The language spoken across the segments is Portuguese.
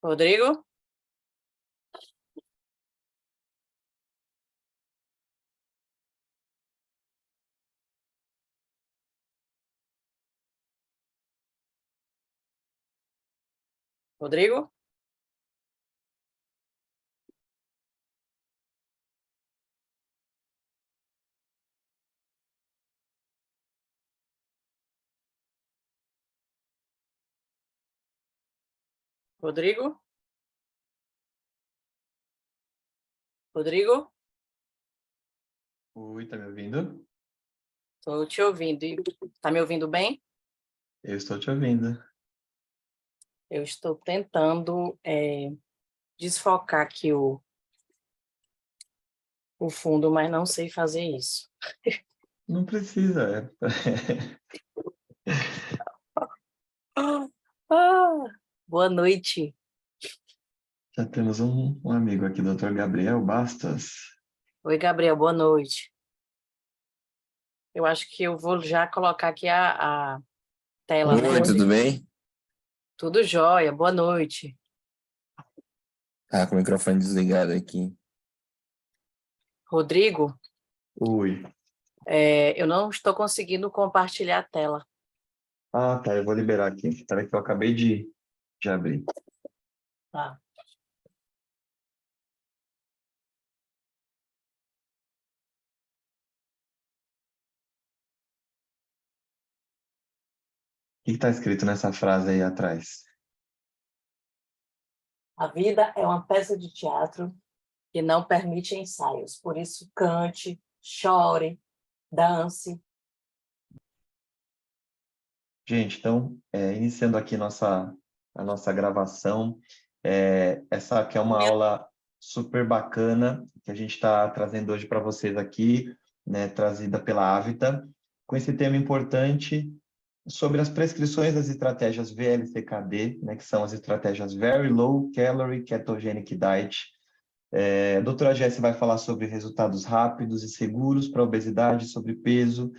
Rodrigo? Rodrigo? Rodrigo? Rodrigo? Oi, tá me ouvindo? Estou te ouvindo. Está me ouvindo bem? Eu estou te ouvindo. Eu estou tentando desfocar aqui o fundo, mas não sei fazer isso. Não precisa. Ah, boa noite. Já temos um amigo aqui, Dr. Gabriel Bastos. Oi, Gabriel, boa noite. Eu acho que eu vou já colocar aqui a tela, né? Oi, tudo bem? Tudo jóia, boa noite. Com o microfone desligado aqui. Rodrigo, Oi. eu não estou conseguindo compartilhar a tela. Ah, tá, eu vou liberar aqui. Espera que eu acabei de abrir. Tá. O que está escrito nessa frase aí atrás? A vida é uma peça de teatro que não permite ensaios. Por isso, cante, chore, dance. Gente, então, iniciando aqui a nossa gravação, essa aqui é uma aula super bacana que a gente está trazendo hoje para vocês aqui, né, trazida pela Avita, com esse tema importante sobre as prescrições das estratégias VLCKD, né, que são as estratégias Very Low Calorie Ketogenic Diet. A doutora Jessie vai falar sobre resultados rápidos e seguros para obesidade, sobrepeso,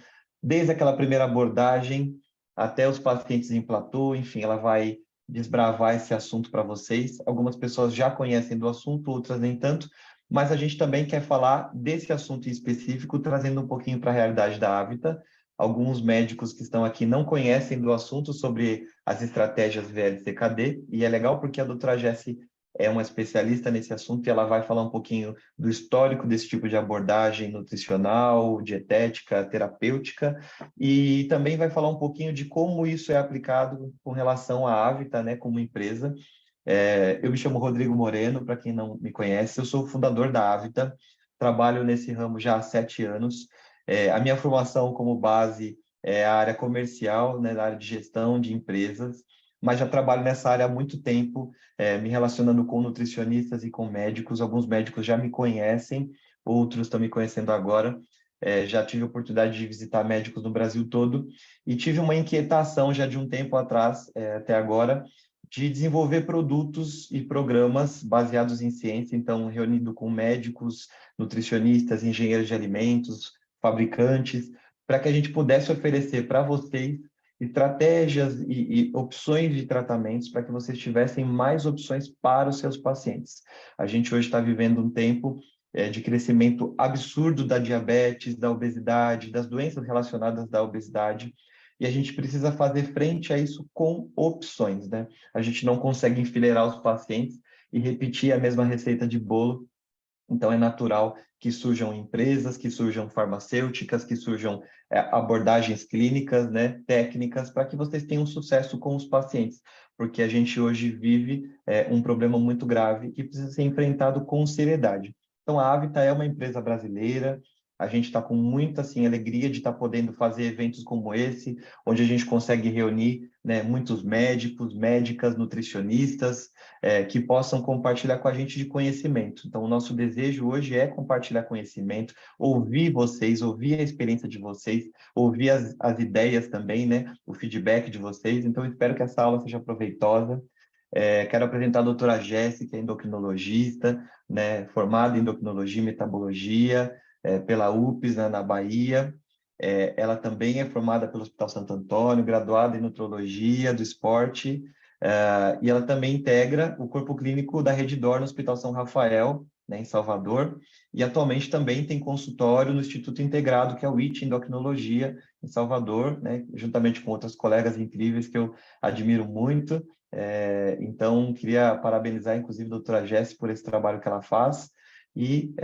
desde aquela primeira abordagem até os pacientes em platô, enfim, ela vai desbravar esse assunto para vocês. Algumas pessoas já conhecem do assunto, outras nem tanto, mas a gente também quer falar desse assunto em específico, trazendo um pouquinho para a realidade da Avita. Alguns médicos que estão aqui não conhecem do assunto sobre as estratégias VLCKD, e é legal porque a doutora Jessie é uma especialista nesse assunto e ela vai falar um pouquinho do histórico desse tipo de abordagem nutricional, dietética, terapêutica, e também vai falar um pouquinho de como isso é aplicado com relação à Avita, né, como empresa. Eu me chamo Rodrigo Moreno, para quem não me conhece, eu sou o fundador da Avita, trabalho nesse ramo já há 7 anos. A minha formação como base é a área comercial, né, na área de gestão de empresas, mas já trabalho nessa área há muito tempo, me relacionando com nutricionistas e com médicos. Alguns médicos já me conhecem, outros estão me conhecendo agora. Já tive a oportunidade de visitar médicos no Brasil todo e tive uma inquietação já de um tempo atrás, até agora, de desenvolver produtos e programas baseados em ciência, então reunido com médicos, nutricionistas, engenheiros de alimentos, fabricantes, para que a gente pudesse oferecer para vocês estratégias e opções de tratamentos para que vocês tivessem mais opções para os seus pacientes. A gente hoje está vivendo um tempo de crescimento absurdo da diabetes, da obesidade, das doenças relacionadas da obesidade, e a gente precisa fazer frente a isso com opções, né? A gente não consegue enfileirar os pacientes e repetir a mesma receita de bolo. Então, é natural que surjam empresas, que surjam farmacêuticas, que surjam abordagens clínicas, né, técnicas, para que vocês tenham sucesso com os pacientes, porque a gente hoje vive um problema muito grave que precisa ser enfrentado com seriedade. Então, a Avita é uma empresa brasileira, a gente está com muita assim, alegria de estar podendo fazer eventos como esse, onde a gente consegue reunir, né, muitos médicos, médicas, nutricionistas, que possam compartilhar com a gente de conhecimento. Então, o nosso desejo hoje é compartilhar conhecimento, ouvir vocês, ouvir a experiência de vocês, ouvir as ideias também, né, o feedback de vocês. Então, espero que essa aula seja proveitosa. Quero apresentar a doutora Jéssica, que é endocrinologista, né, formada em endocrinologia e metabologia, pela UPS, né, na Bahia. Ela também é formada pelo Hospital Santo Antônio, graduada em nutrologia do esporte, e ela também integra o corpo clínico da Rede D'Or no Hospital São Rafael, né, em Salvador, e atualmente também tem consultório no Instituto Integrado, que é o IT Endocrinologia, em Salvador, né, juntamente com outros colegas incríveis que eu admiro muito. Então, queria parabenizar, inclusive, a doutora Jéssica por esse trabalho que ela faz e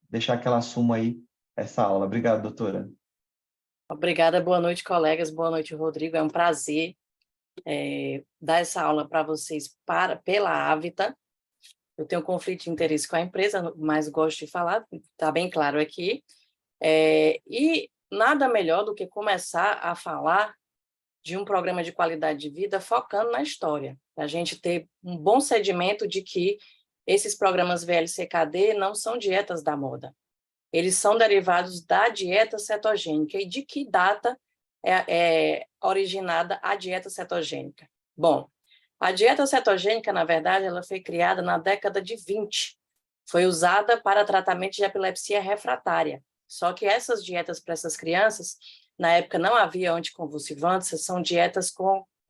deixar que ela assuma aí essa aula. Obrigado, doutora. Obrigada, boa noite, colegas, boa noite, Rodrigo. É um prazer dar essa aula para vocês pela Avita. Eu tenho um conflito de interesse com a empresa, mas gosto de falar, está bem claro aqui. E nada melhor do que começar a falar de um programa de qualidade de vida focando na história, para a gente ter um bom sedimento de que esses programas VLCKD não são dietas da moda. Eles são derivados da dieta cetogênica. E de que data é originada a dieta cetogênica? Bom, a dieta cetogênica, na verdade, ela foi criada na década de 20. Foi usada para tratamento de epilepsia refratária. Só que essas dietas para essas crianças, na época não havia anticonvulsivantes, são dietas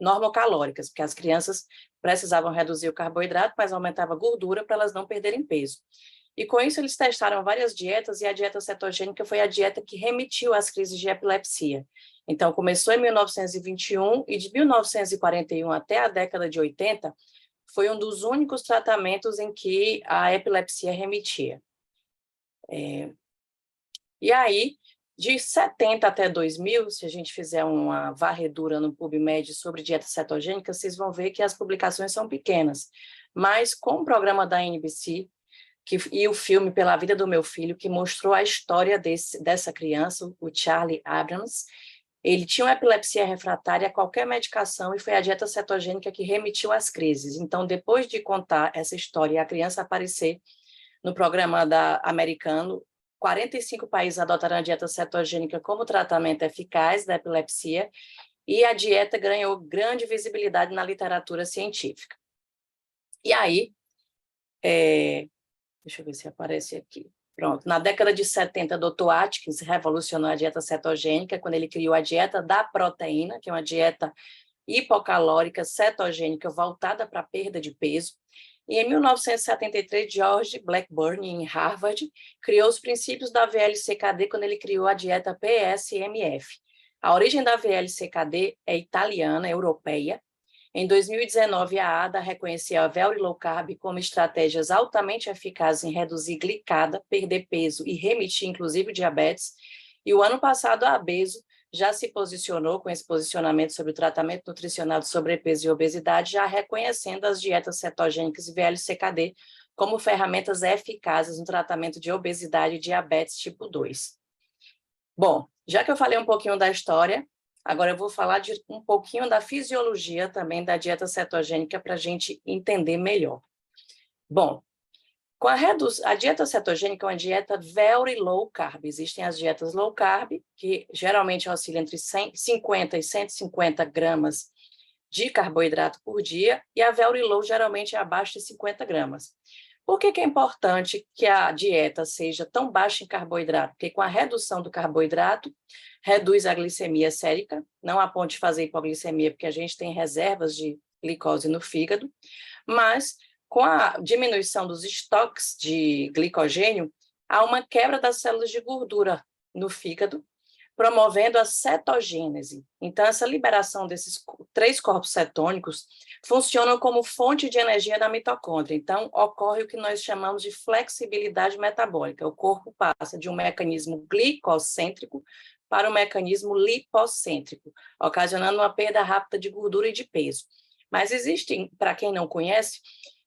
normocalóricas, porque as crianças precisavam reduzir o carboidrato, mas aumentava a gordura para elas não perderem peso. E com isso eles testaram várias dietas e a dieta cetogênica foi a dieta que remitiu às crises de epilepsia. Então, começou em 1921 e de 1941 até a década de 80, foi um dos únicos tratamentos em que a epilepsia remitia. E aí, de 70 até 2000, se a gente fizer uma varredura no PubMed sobre dieta cetogênica, vocês vão ver que as publicações são pequenas. Mas com o programa da NBC e o filme Pela Vida do Meu Filho, que mostrou a história dessa criança, o Charlie Abrams, ele tinha uma epilepsia refratária a qualquer medicação e foi a dieta cetogênica que remitiu às crises. Então, depois de contar essa história e a criança aparecer no programa americano, 45 países adotaram a dieta cetogênica como tratamento eficaz da epilepsia e a dieta ganhou grande visibilidade na literatura científica. E aí, deixa eu ver se aparece aqui. Pronto, na década de 70, Dr. Atkins revolucionou a dieta cetogênica quando ele criou a dieta da proteína, que é uma dieta hipocalórica cetogênica voltada para a perda de peso. E em 1973, George Blackburn, em Harvard, criou os princípios da VLCKD quando ele criou a dieta PSMF. A origem da VLCKD é italiana, europeia. Em 2019, a ADA reconheceu a Very Low Carb como estratégias altamente eficazes em reduzir glicada, perder peso e remitir, inclusive, diabetes. E o ano passado, a ABESO já se posicionou com esse posicionamento sobre o tratamento nutricional de sobrepeso e obesidade, já reconhecendo as dietas cetogênicas e VLCKD como ferramentas eficazes no tratamento de obesidade e diabetes tipo 2. Bom, já que eu falei um pouquinho da história, agora eu vou falar de um pouquinho da fisiologia também da dieta cetogênica para a gente entender melhor. Bom, com a dieta cetogênica é uma dieta very low carb. Existem as dietas low carb, que geralmente oscilam entre 50 e 150 gramas de carboidrato por dia, e a very low geralmente é abaixo de 50 gramas. Por que é importante que a dieta seja tão baixa em carboidrato? Porque com a redução do carboidrato, reduz a glicemia sérica, não a ponto de fazer hipoglicemia, porque a gente tem reservas de glicose no fígado, mas com a diminuição dos estoques de glicogênio, há uma quebra das células de gordura no fígado, promovendo a cetogênese. Então, essa liberação desses 3 corpos cetônicos funcionam como fonte de energia na mitocôndria. Então, ocorre o que nós chamamos de flexibilidade metabólica. O corpo passa de um mecanismo glicocêntrico para um mecanismo lipocêntrico, ocasionando uma perda rápida de gordura e de peso. Mas existem, para quem não conhece,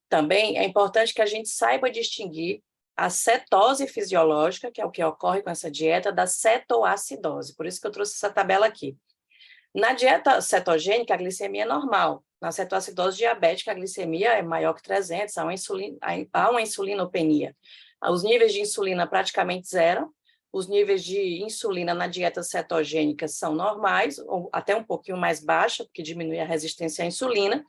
também é importante que a gente saiba distinguir a cetose fisiológica, que é o que ocorre com essa dieta, da cetoacidose. Por isso que eu trouxe essa tabela aqui. Na dieta cetogênica, a glicemia é normal. Na cetoacidose diabética, a glicemia é maior que 300, há uma insulinopenia. Os níveis de insulina praticamente zero. Os níveis de insulina na dieta cetogênica são normais, ou até um pouquinho mais baixa, porque diminui a resistência à insulina.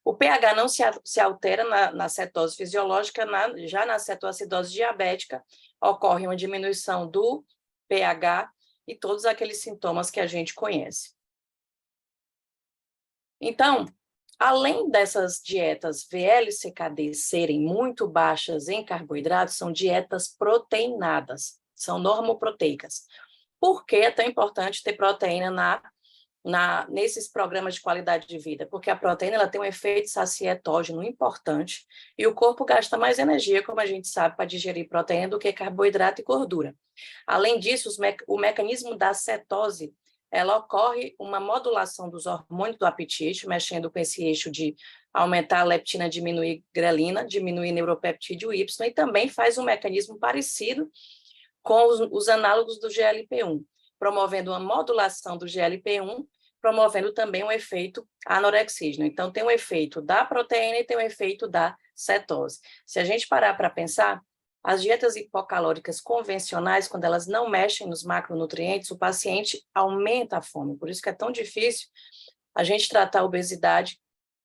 O pH não se altera na cetose fisiológica, já na cetoacidose diabética ocorre uma diminuição do pH e todos aqueles sintomas que a gente conhece. Então, além dessas dietas VLCKD serem muito baixas em carboidratos, são dietas proteinadas, são normoproteicas. Por que é tão importante ter proteína nesses programas de qualidade de vida? Porque a proteína ela tem um efeito sacietógeno importante e o corpo gasta mais energia, como a gente sabe, para digerir proteína do que carboidrato e gordura. Além disso, o mecanismo da cetose, ela ocorre uma modulação dos hormônios do apetite, mexendo com esse eixo de aumentar a leptina, diminuir grelina, diminuir neuropeptídeo Y, e também faz um mecanismo parecido com os análogos do GLP-1, promovendo uma modulação do GLP-1, promovendo também um efeito anorexígeno. Então, tem um efeito da proteína e tem um efeito da cetose. Se a gente parar para pensar, as dietas hipocalóricas convencionais, quando elas não mexem nos macronutrientes, o paciente aumenta a fome. Por isso que é tão difícil a gente tratar a obesidade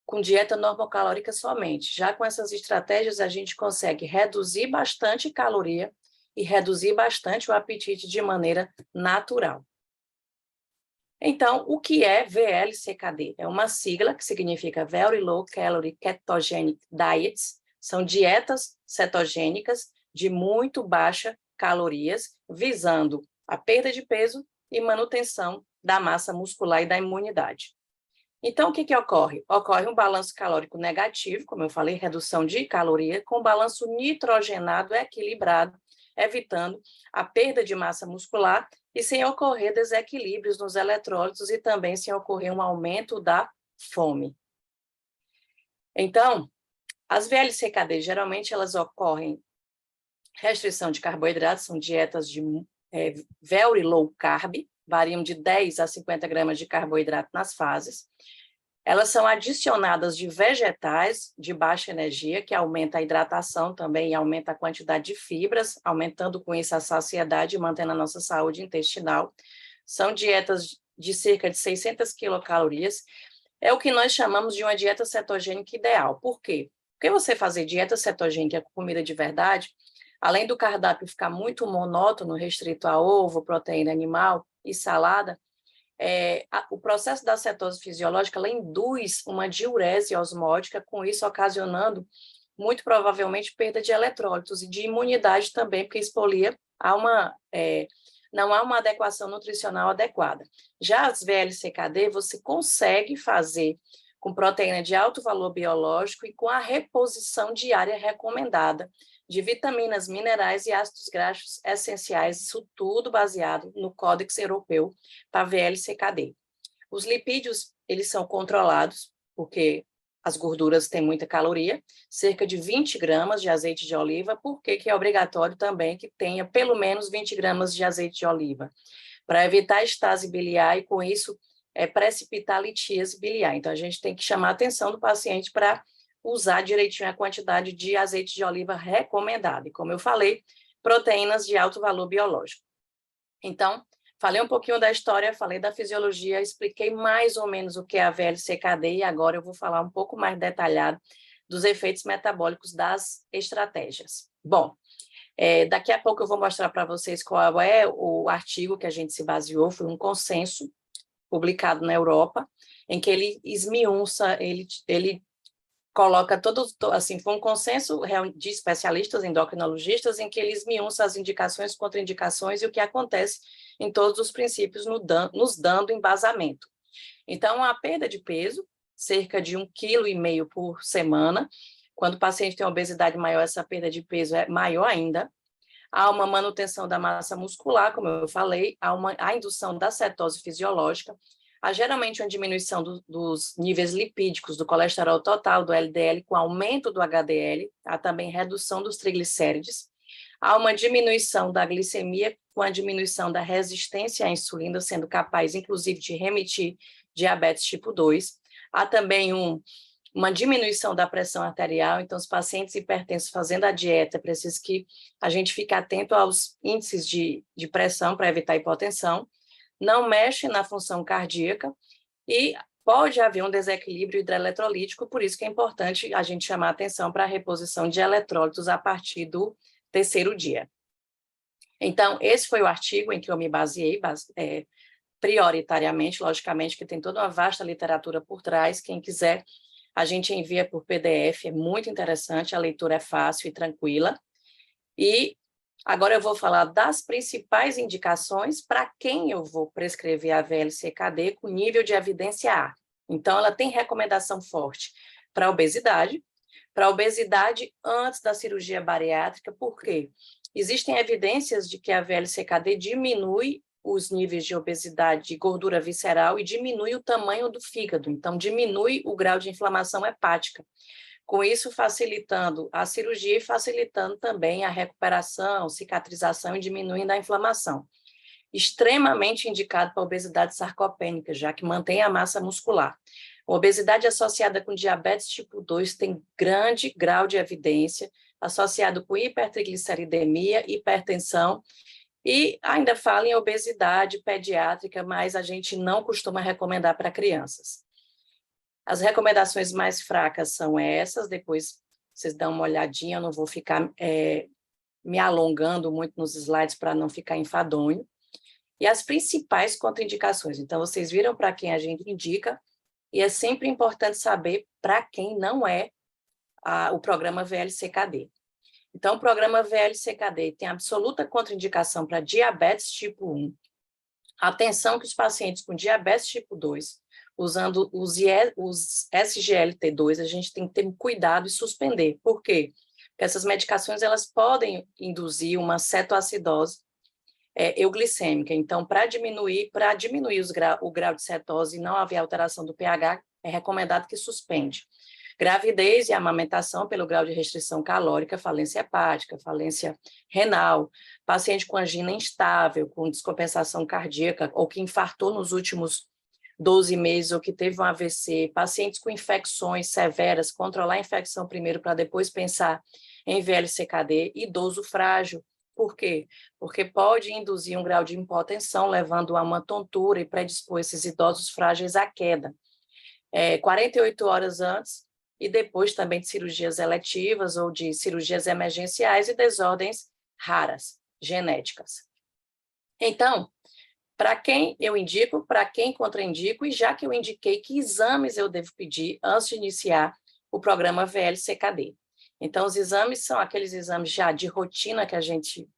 com dieta normocalórica somente. Já com essas estratégias, a gente consegue reduzir bastante caloria e reduzir bastante o apetite de maneira natural. Então, o que é VLCKD? É uma sigla que significa Very Low Calorie Ketogenic Diets. São dietas cetogênicas de muito baixa calorias, visando a perda de peso e manutenção da massa muscular e da imunidade. Então, o que ocorre? Ocorre um balanço calórico negativo, como eu falei, redução de caloria, com balanço nitrogenado equilibrado, evitando a perda de massa muscular e sem ocorrer desequilíbrios nos eletrólitos e também sem ocorrer um aumento da fome. Então, as VLCKD, geralmente, elas ocorrem restrição de carboidratos, são dietas de very low carb, variam de 10 a 50 gramas de carboidrato nas fases. Elas são adicionadas de vegetais de baixa energia, que aumenta a hidratação também e aumenta a quantidade de fibras, aumentando com isso a saciedade e mantendo a nossa saúde intestinal. São dietas de cerca de 600 quilocalorias. É o que nós chamamos de uma dieta cetogênica ideal. Por quê? Porque você fazer dieta cetogênica com comida de verdade, além do cardápio ficar muito monótono, restrito a ovo, proteína animal e salada, o processo da cetose fisiológica ela induz uma diurese osmótica, com isso ocasionando, muito provavelmente, perda de eletrólitos e de imunidade também, porque expolia não há uma adequação nutricional adequada. Já as VLCKD, você consegue fazer com proteína de alto valor biológico e com a reposição diária recomendada de vitaminas, minerais e ácidos graxos essenciais, isso tudo baseado no Códex Europeu para VLCKD. Os lipídios, eles são controlados, porque as gorduras têm muita caloria, cerca de 20 gramas de azeite de oliva, porque é obrigatório também que tenha pelo menos 20 gramas de azeite de oliva, para evitar estase biliar e, com isso, precipitar a litíase biliar. Então, a gente tem que chamar a atenção do paciente para usar direitinho a quantidade de azeite de oliva recomendada. E, como eu falei, proteínas de alto valor biológico. Então, falei um pouquinho da história, falei da fisiologia, expliquei mais ou menos o que é a VLCKD e agora eu vou falar um pouco mais detalhado dos efeitos metabólicos das estratégias. Bom, daqui a pouco eu vou mostrar para vocês qual é o artigo que a gente se baseou, foi um consenso publicado na Europa, em que ele esmiuça, ele coloca todos, assim, foi um consenso de especialistas endocrinologistas em que eles esmiuçam as indicações, contraindicações e o que acontece em todos os princípios, nos dando embasamento. Então, a perda de peso, cerca de 1,5 kg por semana. Quando o paciente tem obesidade maior, essa perda de peso é maior ainda. Há uma manutenção da massa muscular, como eu falei, há a indução da cetose fisiológica, há geralmente uma diminuição dos níveis lipídicos, do colesterol total, do LDL, com aumento do HDL, há também redução dos triglicérides, há uma diminuição da glicemia, com a diminuição da resistência à insulina, sendo capaz, inclusive, de remitir diabetes tipo 2, há também uma diminuição da pressão arterial, então os pacientes hipertensos fazendo a dieta, é preciso que a gente fique atento aos índices de pressão para evitar hipotensão, não mexe na função cardíaca e pode haver um desequilíbrio hidroeletrolítico, por isso que é importante a gente chamar atenção para a reposição de eletrólitos a partir do 3º dia. Então, esse foi o artigo em que eu me baseei, prioritariamente, logicamente, que tem toda uma vasta literatura por trás, quem quiser A gente envia por PDF, é muito interessante, a leitura é fácil e tranquila. E agora eu vou falar das principais indicações para quem eu vou prescrever a VLCKD com nível de evidência A. Então, ela tem recomendação forte para obesidade antes da cirurgia bariátrica, por quê? Existem evidências de que a VLCKD diminui os níveis de obesidade e gordura visceral e diminui o tamanho do fígado, então diminui o grau de inflamação hepática. Com isso, facilitando a cirurgia e facilitando também a recuperação, cicatrização e diminuindo a inflamação. Extremamente indicado para a obesidade sarcopênica, já que mantém a massa muscular. A obesidade associada com diabetes tipo 2 tem grande grau de evidência, associado com hipertrigliceridemia, hipertensão, e ainda fala em obesidade pediátrica, mas a gente não costuma recomendar para crianças. As recomendações mais fracas são essas, depois vocês dão uma olhadinha, eu não vou ficar me alongando muito nos slides para não ficar enfadonho. E as principais contraindicações, então vocês viram para quem a gente indica, e é sempre importante saber para quem não é o programa VLCKD. Então, o programa VLCKD tem absoluta contraindicação para diabetes tipo 1. Atenção que os pacientes com diabetes tipo 2, usando os SGLT2, a gente tem que ter cuidado e suspender. Por quê? Porque essas medicações elas podem induzir uma cetoacidose euglicêmica. Então, para diminuir o grau de cetose e não haver alteração do pH, é recomendado que suspende. Gravidez e amamentação pelo grau de restrição calórica, falência hepática, falência renal, paciente com angina instável, com descompensação cardíaca, ou que infartou nos últimos 12 meses, ou que teve um AVC, pacientes com infecções severas, controlar a infecção primeiro para depois pensar em VLCKD, idoso frágil. Por quê? Porque pode induzir um grau de hipotensão, levando a uma tontura e predispor esses idosos frágeis à queda. 48 horas antes e depois também de cirurgias eletivas ou de cirurgias emergenciais e desordens raras, genéticas. Então, para quem eu indico, para quem contraindico, e já que eu indiquei que exames eu devo pedir antes de iniciar o programa VLCKD. Então, os exames são aqueles exames já de rotina que a gente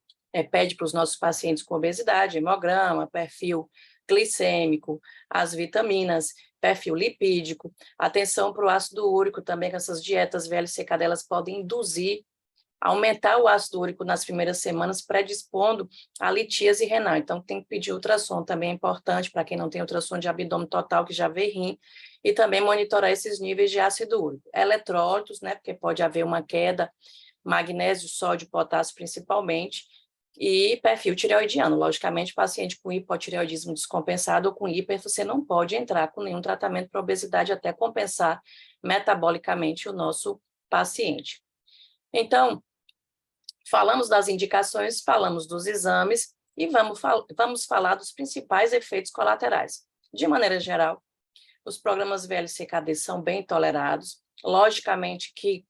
pede para os nossos pacientes com obesidade, hemograma, perfil glicêmico, as vitaminas, perfil lipídico, atenção para o ácido úrico também, que essas dietas VLCKD, elas podem induzir, aumentar o ácido úrico nas primeiras semanas, predispondo a litíase renal. Então, tem que pedir ultrassom, também é importante para quem não tem ultrassom de abdômen total, que já vê rim, e também monitorar esses níveis de ácido úrico. Eletrólitos, né, porque pode haver uma queda, magnésio, sódio, potássio principalmente, e perfil tireoidiano. Logicamente, paciente com hipotireoidismo descompensado ou com hiper, você não pode entrar com nenhum tratamento para obesidade até compensar metabolicamente o nosso paciente. Então, falamos das indicações, falamos dos exames e vamos falar dos principais efeitos colaterais. De maneira geral, os programas VLCKD são bem tolerados. Logicamente que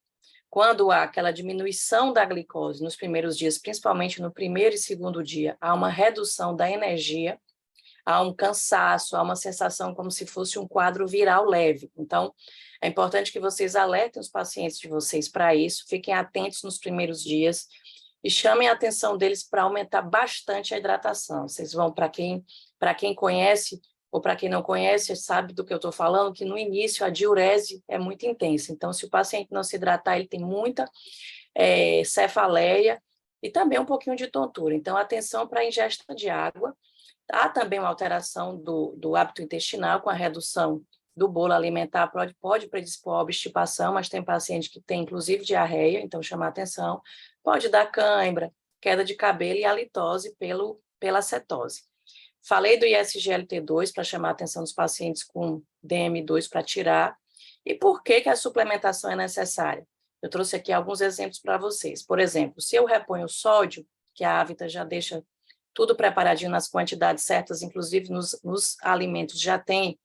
quando há aquela diminuição da glicose nos primeiros dias, principalmente no primeiro e segundo dia, há uma redução da energia, há um cansaço, há uma sensação como se fosse um quadro viral leve. Então, é importante que vocês alertem os pacientes de vocês para isso, fiquem atentos nos primeiros dias e chamem a atenção deles para aumentar bastante a hidratação. Vocês vão, para quem conhece, ou para quem não conhece, sabe do que eu estou falando, que no início a diurese é muito intensa. Então, se o paciente não se hidratar, ele tem muita cefaleia e também um pouquinho de tontura. Então, atenção para a ingesta de água. Há também uma alteração do hábito intestinal com a redução do bolo alimentar, pode predispor à obstipação, mas tem paciente que tem, inclusive, diarreia, então chamar atenção. Pode dar cãibra, queda de cabelo e halitose pela cetose. Falei do ISGLT2 para chamar a atenção dos pacientes com DM2 para tirar. E por que a suplementação é necessária? Eu trouxe aqui alguns exemplos para vocês. Por exemplo, se eu reponho sódio, que a Avita já deixa tudo preparadinho nas quantidades certas, inclusive nos alimentos já tem,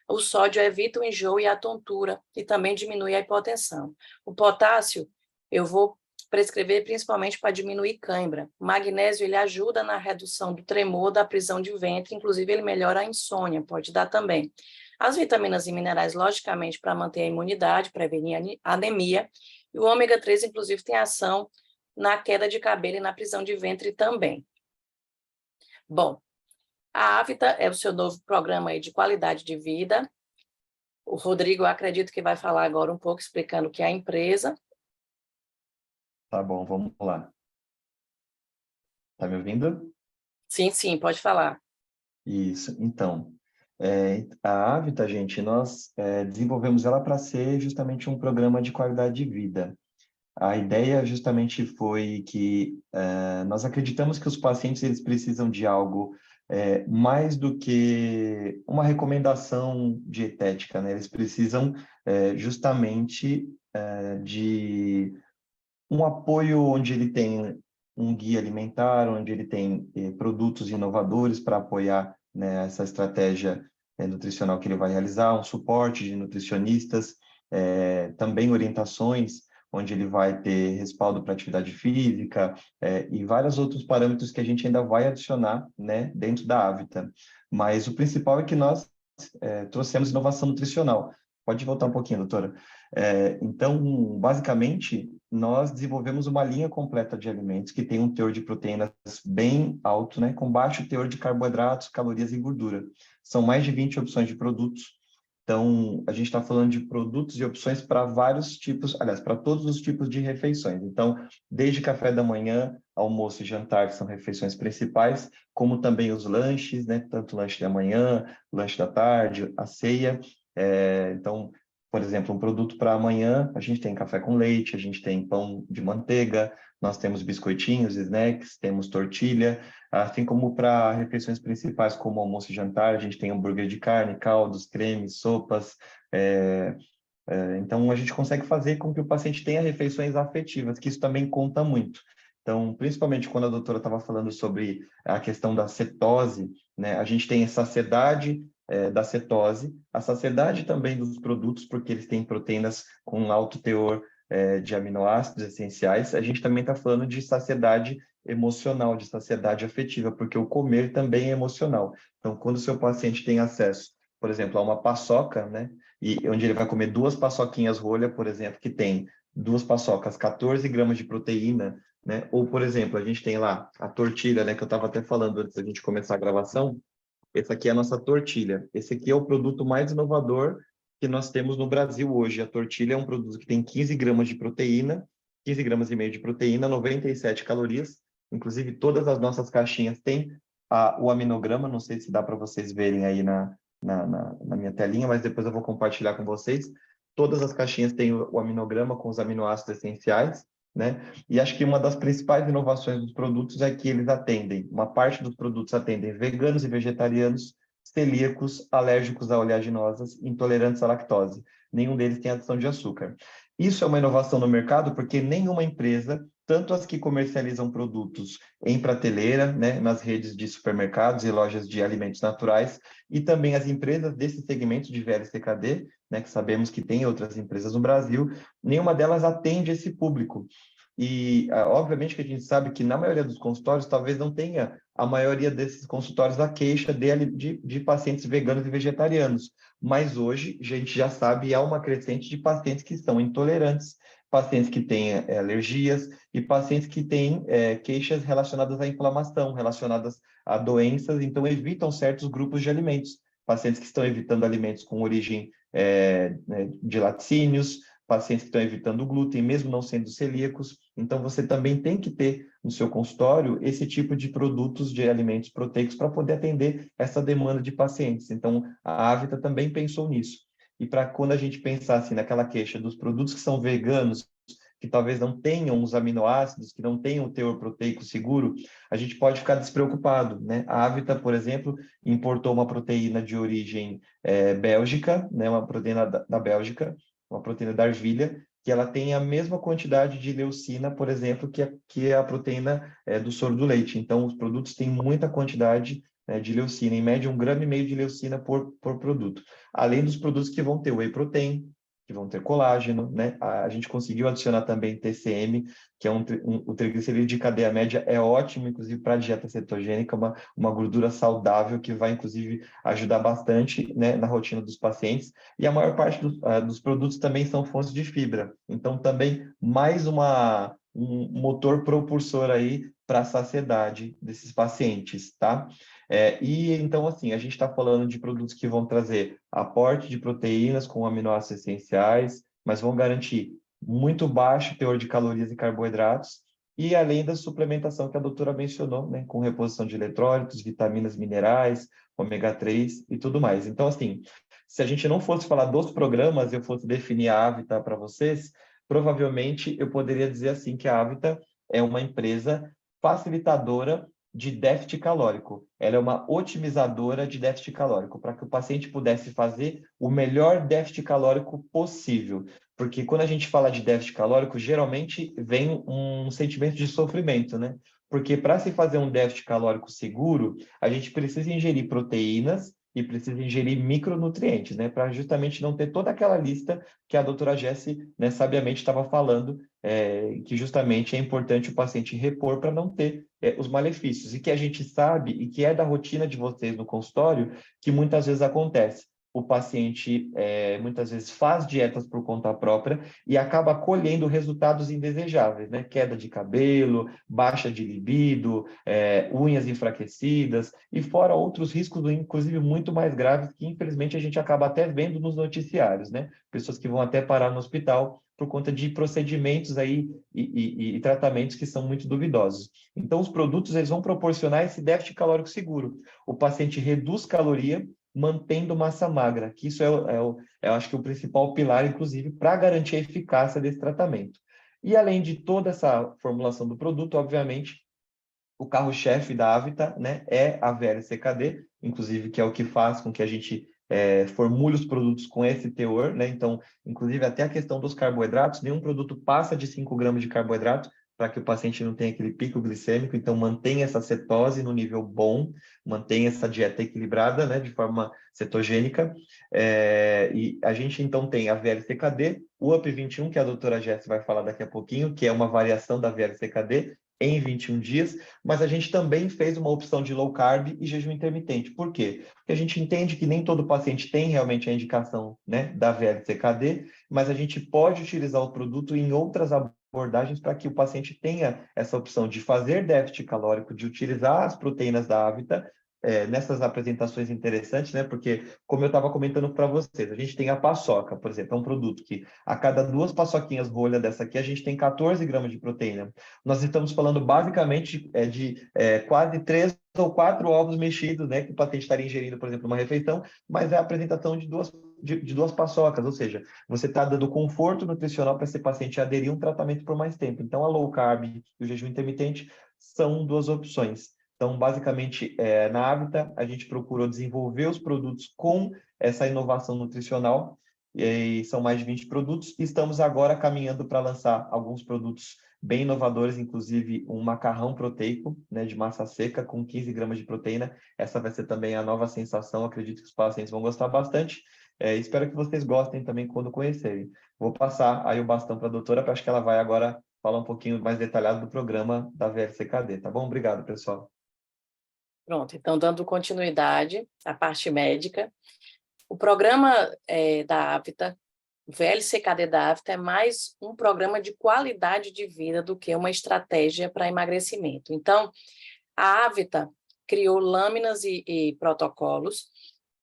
o sódio evita o enjoo e a tontura e também diminui a hipotensão. O potássio, eu vou prescrever principalmente para diminuir cãibra. O magnésio, ele ajuda na redução do tremor, da prisão de ventre, inclusive ele melhora a insônia, pode dar também. As vitaminas e minerais, logicamente, para manter a imunidade, prevenir a anemia, e o ômega 3, inclusive, tem ação na queda de cabelo e na prisão de ventre também. Bom, a Avita é o seu novo programa aí de qualidade de vida. O Rodrigo, eu acredito que vai falar agora um pouco, explicando o que é a empresa. Tá bom, vamos lá. Tá me ouvindo? Sim, sim, pode falar. Isso. Então, a Avita, gente, nós desenvolvemos ela para ser justamente um programa de qualidade de vida. A ideia justamente foi que nós acreditamos que os pacientes eles precisam de algo mais do que uma recomendação dietética, né? Eles precisam justamente de um apoio onde ele tem um guia alimentar, onde ele tem produtos inovadores para apoiar, né, essa estratégia nutricional que ele vai realizar, um suporte de nutricionistas, também orientações, onde ele vai ter respaldo para atividade física e vários outros parâmetros que a gente ainda vai adicionar, né, dentro da Avita. Mas o principal é que nós trouxemos inovação nutricional. Pode voltar um pouquinho, doutora. Então, basicamente, nós desenvolvemos uma linha completa de alimentos que tem um teor de proteínas bem alto, né, com baixo teor de carboidratos, calorias e gordura. São mais de 20 opções de produtos. Então, a gente está falando de produtos e opções para vários tipos, aliás, para todos os tipos de refeições. Então, desde café da manhã, almoço e jantar, que são refeições principais, como também os lanches, né, tanto lanche da manhã, lanche da tarde, a ceia. Então, por exemplo, um produto para amanhã, a gente tem café com leite, a gente tem pão de manteiga, nós temos biscoitinhos, snacks, temos tortilha, assim como para refeições principais, como almoço e jantar, a gente tem hambúrguer de carne, caldos, cremes, sopas. Então, a gente consegue fazer com que o paciente tenha refeições afetivas, que isso também conta muito. Então, principalmente quando a doutora estava falando sobre a questão da cetose, né, a gente tem a saciedade da cetose, a saciedade também dos produtos, porque eles têm proteínas com alto teor de aminoácidos essenciais. A gente também está falando de saciedade emocional, de saciedade afetiva, porque o comer também é emocional. Então, quando o seu paciente tem acesso, por exemplo, a uma paçoca, né, e onde ele vai comer 2 paçoquinhas rolha, por exemplo, que tem 2 paçocas, 14 gramas de proteína, né? Ou, por exemplo, a gente tem lá a tortilha, né, que eu estava até falando antes da gente começar a gravação. Essa aqui é a nossa tortilha. Esse aqui é o produto mais inovador que nós temos no Brasil hoje. A tortilha é um produto que tem 15 gramas de proteína, 15 gramas e meio de proteína, 97 calorias. Inclusive, todas as nossas caixinhas têm o aminograma, não sei se dá para vocês verem aí na minha telinha, mas depois eu vou compartilhar com vocês. Todas as caixinhas têm o aminograma com os aminoácidos essenciais, né? E acho que uma das principais inovações dos produtos é que eles atendem, uma parte dos produtos atendem veganos e vegetarianos, celíacos, alérgicos a oleaginosas, intolerantes à lactose. Nenhum deles tem adição de açúcar. Isso é uma inovação no mercado porque nenhuma empresa, tanto as que comercializam produtos em prateleira, né, nas redes de supermercados e lojas de alimentos naturais, e também as empresas desse segmento de VLCKD, né, que sabemos que tem outras empresas no Brasil, nenhuma delas atende esse público. E, obviamente, que a gente sabe que na maioria dos consultórios, talvez não tenha a maioria desses consultórios a queixa de pacientes veganos e vegetarianos. Mas hoje, a gente já sabe, há uma crescente de pacientes que são intolerantes, pacientes que têm alergias e pacientes que têm queixas relacionadas à inflamação, relacionadas a doenças, então evitam certos grupos de alimentos. Pacientes que estão evitando alimentos com origem de laticínios, pacientes que estão evitando o glúten, mesmo não sendo celíacos. Então, você também tem que ter no seu consultório esse tipo de produtos de alimentos proteicos para poder atender essa demanda de pacientes. Então, a Avita também pensou nisso. E para quando a gente pensar assim, naquela queixa dos produtos que são veganos, que talvez não tenham os aminoácidos, que não tenham o teor proteico seguro, a gente pode ficar despreocupado, né? A Avita, por exemplo, importou uma proteína de origem bélgica, né? Uma proteína da Bélgica, uma proteína da ervilha, que ela tem a mesma quantidade de leucina, por exemplo, que é a proteína do soro do leite. Então, os produtos têm muita quantidade de leucina, em média 1,5 grama de leucina por produto. Além dos produtos que vão ter whey protein, que vão ter colágeno, né? A gente conseguiu adicionar também TCM, que é o triglicerídeo de cadeia média, é ótimo, inclusive, para a dieta cetogênica, uma gordura saudável que vai, inclusive, ajudar bastante, né, na rotina dos pacientes. E a maior parte dos produtos também são fontes de fibra. Então, também mais um motor propulsor aí para a saciedade desses pacientes, tá? E então, assim, a gente está falando de produtos que vão trazer aporte de proteínas com aminoácidos essenciais, mas vão garantir muito baixo teor de calorias e carboidratos, e além da suplementação que a doutora mencionou, né, com reposição de eletrólitos, vitaminas, minerais, ômega 3 e tudo mais. Então, assim, se a gente não fosse falar dos programas, eu fosse definir a Avita para vocês, provavelmente eu poderia dizer assim que a Avita é uma empresa facilitadora de déficit calórico. Ela é uma otimizadora de déficit calórico, para que o paciente pudesse fazer o melhor déficit calórico possível. Porque quando a gente fala de déficit calórico, geralmente vem um sentimento de sofrimento, né? Porque para se fazer um déficit calórico seguro, a gente precisa ingerir proteínas e precisa ingerir micronutrientes, né? Para justamente não ter toda aquela lista que a doutora Jessie, né, sabiamente estava falando, que justamente é importante o paciente repor para não ter os malefícios. E que a gente sabe, e que é da rotina de vocês no consultório, que muitas vezes acontece. O paciente muitas vezes faz dietas por conta própria e acaba colhendo resultados indesejáveis, né? Queda de cabelo, baixa de libido, unhas enfraquecidas, e fora outros riscos, inclusive muito mais graves, que infelizmente a gente acaba até vendo nos noticiários, né? Pessoas que vão até parar no hospital por conta de procedimentos aí e tratamentos que são muito duvidosos. Então, os produtos eles vão proporcionar esse déficit calórico seguro. O paciente reduz caloria, mantendo massa magra, que isso eu acho que o principal pilar, inclusive, para garantir a eficácia desse tratamento. E além de toda essa formulação do produto, obviamente, o carro-chefe da Avita, né, é a VLCKD, inclusive, que é o que faz com que a gente formule os produtos com esse teor, né? Então, inclusive, até a questão dos carboidratos, nenhum produto passa de 5 gramas de carboidrato, para que o paciente não tenha aquele pico glicêmico, então mantenha essa cetose no nível bom, mantenha essa dieta equilibrada, né, de forma cetogênica, e a gente então tem a VLCKD, o UP21, que a doutora Jessie vai falar daqui a pouquinho, que é uma variação da VLCKD, em 21 dias, mas a gente também fez uma opção de low carb e jejum intermitente. Por quê? Porque a gente entende que nem todo paciente tem realmente a indicação, né, da VLCKD, mas a gente pode utilizar o produto em outras abordagens para que o paciente tenha essa opção de fazer déficit calórico, de utilizar as proteínas da Avita, nessas apresentações interessantes, né? Porque, como eu estava comentando para vocês, a gente tem a paçoca, por exemplo, é um produto que a cada 2 paçoquinhas rolha dessa aqui, a gente tem 14 gramas de proteína. Nós estamos falando basicamente de quase 3 ou 4 ovos mexidos, né? Que o paciente estaria ingerindo, por exemplo, numa refeição, mas é a apresentação de duas paçocas, ou seja, você está dando conforto nutricional para esse paciente aderir a um tratamento por mais tempo. Então, a low carb e o jejum intermitente são 2 opções. Então, basicamente, na Avita, a gente procurou desenvolver os produtos com essa inovação nutricional, e são mais de 20 produtos, e estamos agora caminhando para lançar alguns produtos bem inovadores, inclusive um macarrão proteico, né, de massa seca, com 15 gramas de proteína. Essa vai ser também a nova sensação, acredito que os pacientes vão gostar bastante. Espero que vocês gostem também quando conhecerem. Vou passar aí o bastão para a doutora, para acho que ela vai agora falar um pouquinho mais detalhado do programa da VLCKD, tá bom? Obrigado, pessoal. Pronto, então, dando continuidade à parte médica, o programa da Avita, o VLCKD da Avita, é mais um programa de qualidade de vida do que uma estratégia para emagrecimento. Então, a Avita criou lâminas e protocolos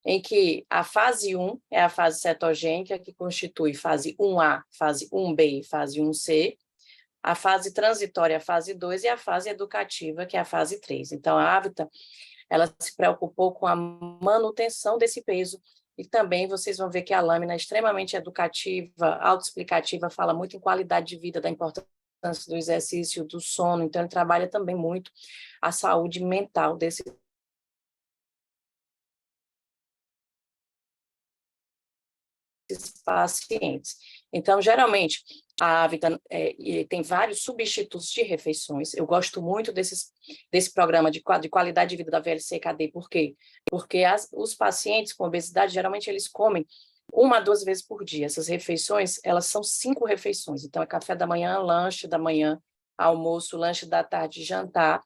em que a fase 1 é a fase cetogênica, que constitui fase 1A, fase 1B e fase 1C, a fase transitória, a fase 2, e a fase educativa, que é a fase 3. Então, a Avita, ela se preocupou com a manutenção desse peso, e também vocês vão ver que a lâmina é extremamente educativa, autoexplicativa, fala muito em qualidade de vida, da importância do exercício, do sono, então ele trabalha também muito a saúde mental desses pacientes. Então, geralmente, a Avita tem vários substitutos de refeições. Eu gosto muito desse programa de qualidade de vida da VLCKD. Por quê? Porque os pacientes com obesidade, geralmente, eles comem 1 a 2 vezes por dia. Essas refeições, elas são 5 refeições. Então, é café da manhã, lanche da manhã, almoço, lanche da tarde, jantar.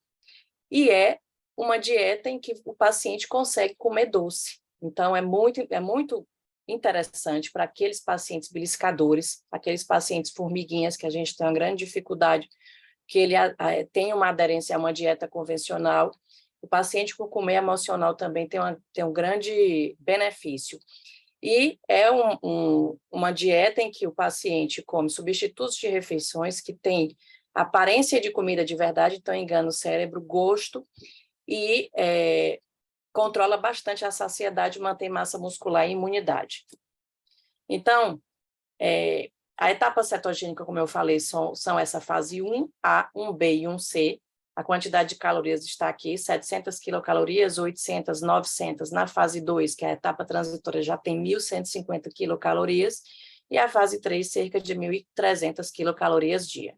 E é uma dieta em que o paciente consegue comer doce. Então, é muito interessante para aqueles pacientes beliscadores, aqueles pacientes formiguinhas, que a gente tem uma grande dificuldade, que ele tem uma aderência a uma dieta convencional. O paciente com comer emocional também tem um grande benefício. E é uma dieta em que o paciente come substitutos de refeições que têm aparência de comida de verdade, então engana o cérebro, gosto, e controla bastante a saciedade, mantém massa muscular e imunidade. Então, a etapa cetogênica, como eu falei, são essa fase 1A, 1B e 1C. A quantidade de calorias está aqui, 700 quilocalorias, 800, 900. Na fase 2, que é a etapa transitória, já tem 1.150 quilocalorias, e a fase 3, cerca de 1.300 quilocalorias dia.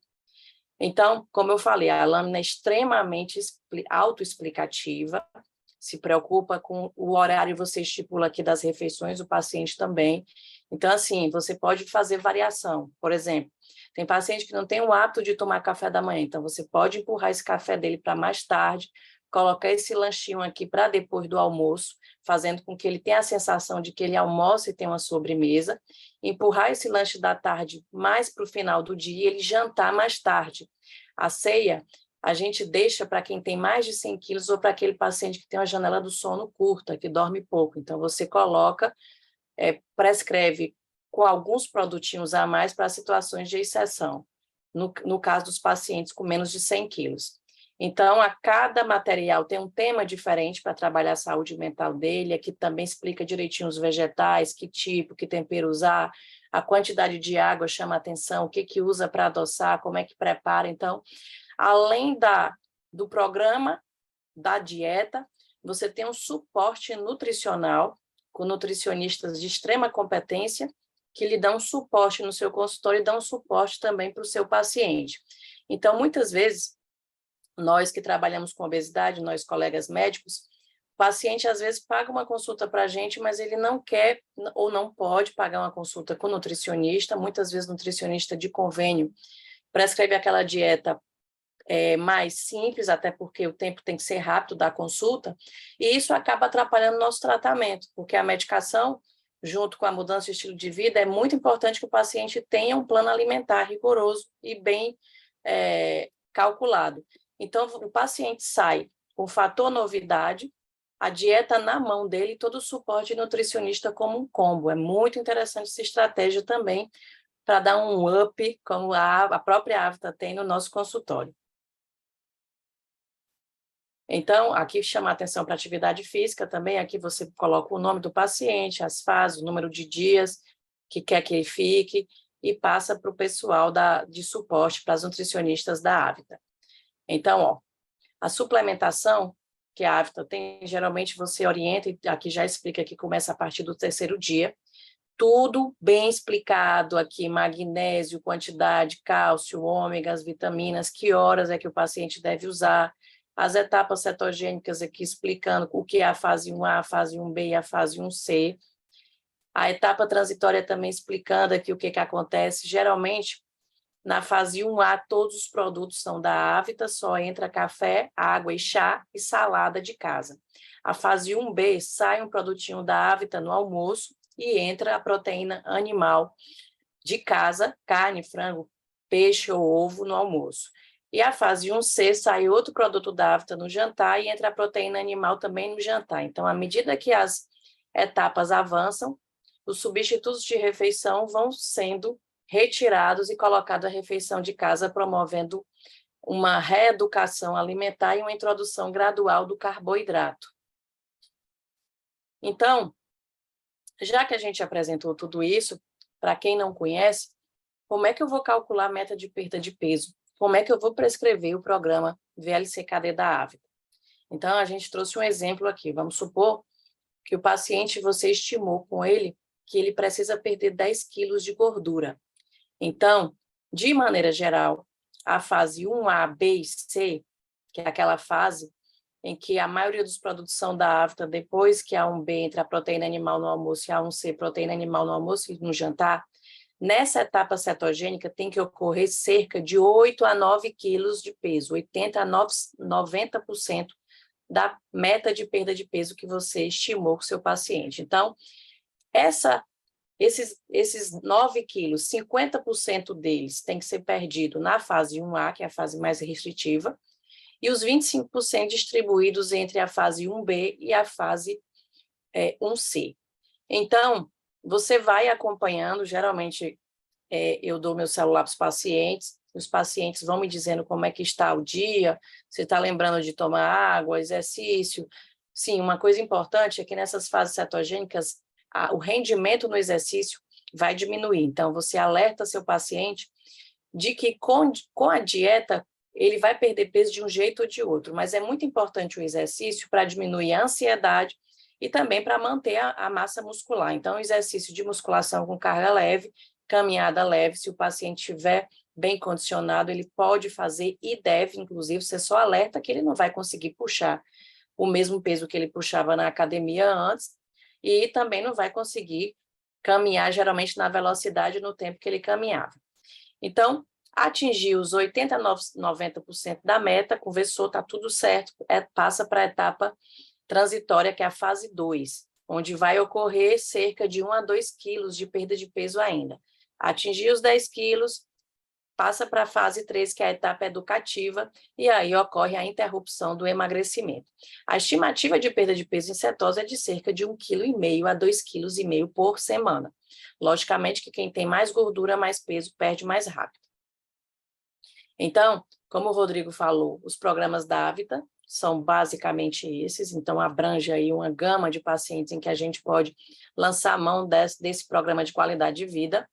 Então, como eu falei, a lâmina é extremamente autoexplicativa, se preocupa com o horário, você estipula aqui das refeições, o paciente também. Então, assim, você pode fazer variação. Por exemplo, tem paciente que não tem o hábito de tomar café da manhã, então você pode empurrar esse café dele para mais tarde, colocar esse lanchinho aqui para depois do almoço, fazendo com que ele tenha a sensação de que ele almoça e tem uma sobremesa, empurrar esse lanche da tarde mais para o final do dia e ele jantar mais tarde. A ceia, a gente deixa para quem tem mais de 100 quilos ou para aquele paciente que tem uma janela do sono curta, que dorme pouco. Então, você coloca, prescreve com alguns produtinhos a mais para situações de exceção, no caso dos pacientes com menos de 100 quilos. Então, a cada material tem um tema diferente para trabalhar a saúde mental dele, aqui também explica direitinho os vegetais, que tipo, que tempero usar, a quantidade de água chama a atenção, o que usa para adoçar, como é que prepara. Então, além do programa, da dieta, você tem um suporte nutricional com nutricionistas de extrema competência que lhe dão suporte no seu consultório e dão suporte também para o seu paciente. Então, muitas vezes, nós que trabalhamos com obesidade, nós colegas médicos, o paciente às vezes paga uma consulta para a gente, mas ele não quer ou não pode pagar uma consulta com nutricionista, muitas vezes nutricionista de convênio prescreve aquela dieta mais simples, até porque o tempo tem que ser rápido da consulta, e isso acaba atrapalhando o nosso tratamento, porque a medicação, junto com a mudança de estilo de vida, é muito importante que o paciente tenha um plano alimentar rigoroso e bem calculado. Então, o paciente sai com o fator novidade, a dieta na mão dele e todo o suporte nutricionista como um combo. É muito interessante essa estratégia também para dar um up, como a própria Avita tem no nosso consultório. Então, aqui chama a atenção para a atividade física também, aqui você coloca o nome do paciente, as fases, o número de dias que quer que ele fique, e passa para o pessoal de suporte, para as nutricionistas da Avita. Então, a suplementação que a Avita tem, geralmente você orienta, e aqui já explica que começa a partir do 3º dia, tudo bem explicado aqui, magnésio, quantidade, cálcio, ômegas, vitaminas, que horas é que o paciente deve usar, as etapas cetogênicas aqui explicando o que é a fase 1A, a fase 1B e a fase 1C. A etapa transitória também explicando aqui o que acontece. Geralmente, na fase 1A, todos os produtos são da Avita, só entra café, água e chá e salada de casa. A fase 1B, sai um produtinho da Avita no almoço e entra a proteína animal de casa, carne, frango, peixe ou ovo no almoço. E a fase 1C, sai outro produto da Avita no jantar e entra a proteína animal também no jantar. Então, à medida que as etapas avançam, os substitutos de refeição vão sendo retirados e colocados à refeição de casa, promovendo uma reeducação alimentar e uma introdução gradual do carboidrato. Então, já que a gente apresentou tudo isso, para quem não conhece, como é que eu vou calcular a meta de perda de peso? Como é que eu vou prescrever o programa VLCKD da Avita? Então, a gente trouxe um exemplo aqui. Vamos supor que o paciente, você estimou com ele que ele precisa perder 10 quilos de gordura. Então, de maneira geral, a fase 1A, B e C, que é aquela fase em que a maioria dos produtos são da afta, depois que a 1B entra a proteína animal no almoço e a 1C proteína animal no almoço e no jantar, nessa etapa cetogênica tem que ocorrer cerca de 8 a 9 quilos de peso, 80 a 90% da meta de perda de peso que você estimou com o seu paciente. Então, esses 9 quilos, 50% deles tem que ser perdido na fase 1A, que é a fase mais restritiva, e os 25% distribuídos entre a fase 1B e a fase 1C. Então, você vai acompanhando, geralmente eu dou meu celular para os pacientes vão me dizendo como é que está o dia, se está lembrando de tomar água, exercício. Sim, uma coisa importante é que nessas fases cetogênicas, o rendimento no exercício vai diminuir. Então, você alerta seu paciente de que com a dieta, ele vai perder peso de um jeito ou de outro, mas é muito importante o exercício para diminuir a ansiedade e também para manter a massa muscular. Então, exercício de musculação com carga leve, caminhada leve, se o paciente estiver bem condicionado, ele pode fazer e deve, inclusive, você só alerta que ele não vai conseguir puxar o mesmo peso que ele puxava na academia antes e também não vai conseguir caminhar, geralmente, na velocidade no tempo que ele caminhava. Então, atingir os 80% a 90% da meta, conversou, está tudo certo, passa para a etapa transitória, que é a fase 2, onde vai ocorrer cerca de 1 a 2 quilos de perda de peso ainda. Atingir os 10 quilos, passa para a fase 3, que é a etapa educativa, e aí ocorre a interrupção do emagrecimento. A estimativa de perda de peso em cetose é de cerca de 1,5 kg a 2,5 kg por semana. Logicamente que quem tem mais gordura, mais peso, perde mais rápido. Então, como o Rodrigo falou, os programas da Avita são basicamente esses, então abrange aí uma gama de pacientes em que a gente pode lançar a mão desse programa de qualidade de vida.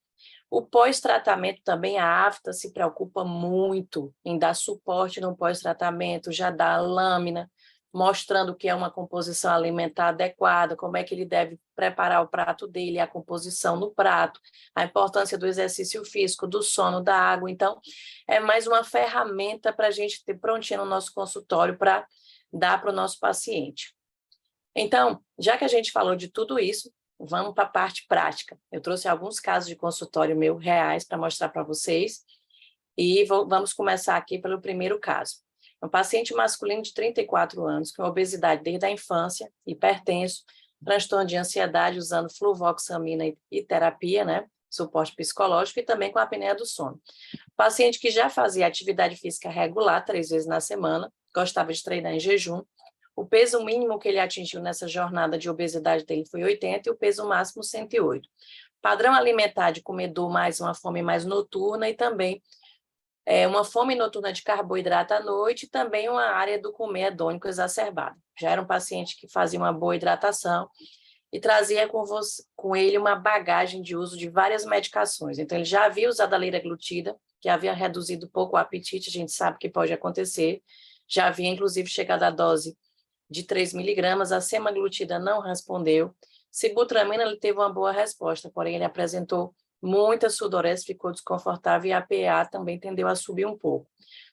O pós-tratamento também, a Avita se preocupa muito em dar suporte no pós-tratamento, já dá a lâmina, mostrando que é uma composição alimentar adequada, como é que ele deve preparar o prato dele, a composição no prato, a importância do exercício físico, do sono, da água. Então, é mais uma ferramenta para a gente ter prontinha no nosso consultório para dar para o nosso paciente. Então, já que a gente falou de tudo isso, vamos para a parte prática. Eu trouxe alguns casos de consultório meu reais para mostrar para vocês e vamos começar aqui pelo primeiro caso. Um paciente masculino de 34 anos, com obesidade desde a infância, hipertenso, transtorno de ansiedade usando fluvoxamina e terapia, né? Suporte psicológico e também com a apneia do sono. Paciente que já fazia atividade física regular 3 vezes na semana, gostava de treinar em jejum. O peso mínimo que ele atingiu nessa jornada de obesidade dele foi 80 e o peso máximo 108. Padrão alimentar de comedor mais uma fome mais noturna e também uma fome noturna de carboidrato à noite e também uma área do comer hedônico exacerbada. Já era um paciente que fazia uma boa hidratação e trazia com ele uma bagagem de uso de várias medicações. Então, ele já havia usado a liraglutida, que havia reduzido um pouco o apetite, a gente sabe que pode acontecer. Já havia, inclusive, chegado à dose de 3 miligramas, a semaglutida não respondeu. Sibutramina, ele teve uma boa resposta, porém ele apresentou muita sudorese, ficou desconfortável e a PA também tendeu a subir um pouco.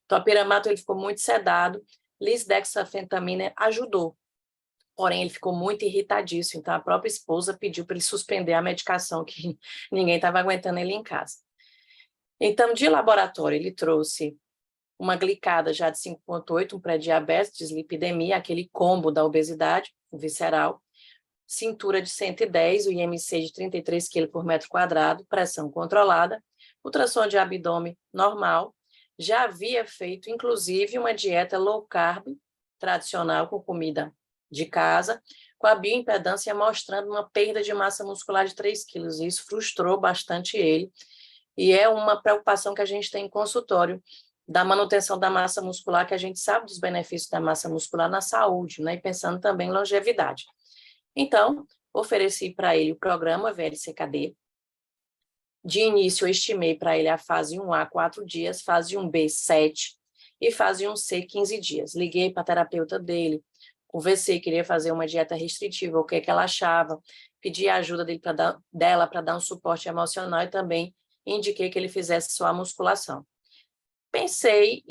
Topiramato, ele ficou muito sedado, lisdexafentamina ajudou, porém ele ficou muito irritadíssimo, então a própria esposa pediu para ele suspender a medicação, que ninguém estava aguentando ele em casa. Então, de laboratório, ele trouxe uma glicada já de 5,8, um pré-diabetes, dislipidemia, aquele combo da obesidade visceral, cintura de 110, o IMC de 33 kg por metro quadrado, pressão controlada, ultrassom de abdômen normal, já havia feito, inclusive, uma dieta low carb, tradicional, com comida de casa, com a bioimpedância mostrando uma perda de massa muscular de 3 quilos. Isso frustrou bastante ele, e é uma preocupação que a gente tem em consultório, da manutenção da massa muscular, que a gente sabe dos benefícios da massa muscular na saúde, né? E pensando também em longevidade. Então, ofereci para ele o programa VLCKD. De início, eu estimei para ele a fase 1A 4 dias, fase 1B 7 e fase 1C 15 dias. Liguei para a terapeuta dele, conversei, queria fazer uma dieta restritiva, o que ela achava, pedi a ajuda dela para dar um suporte emocional e também indiquei que ele fizesse só a musculação. Pensei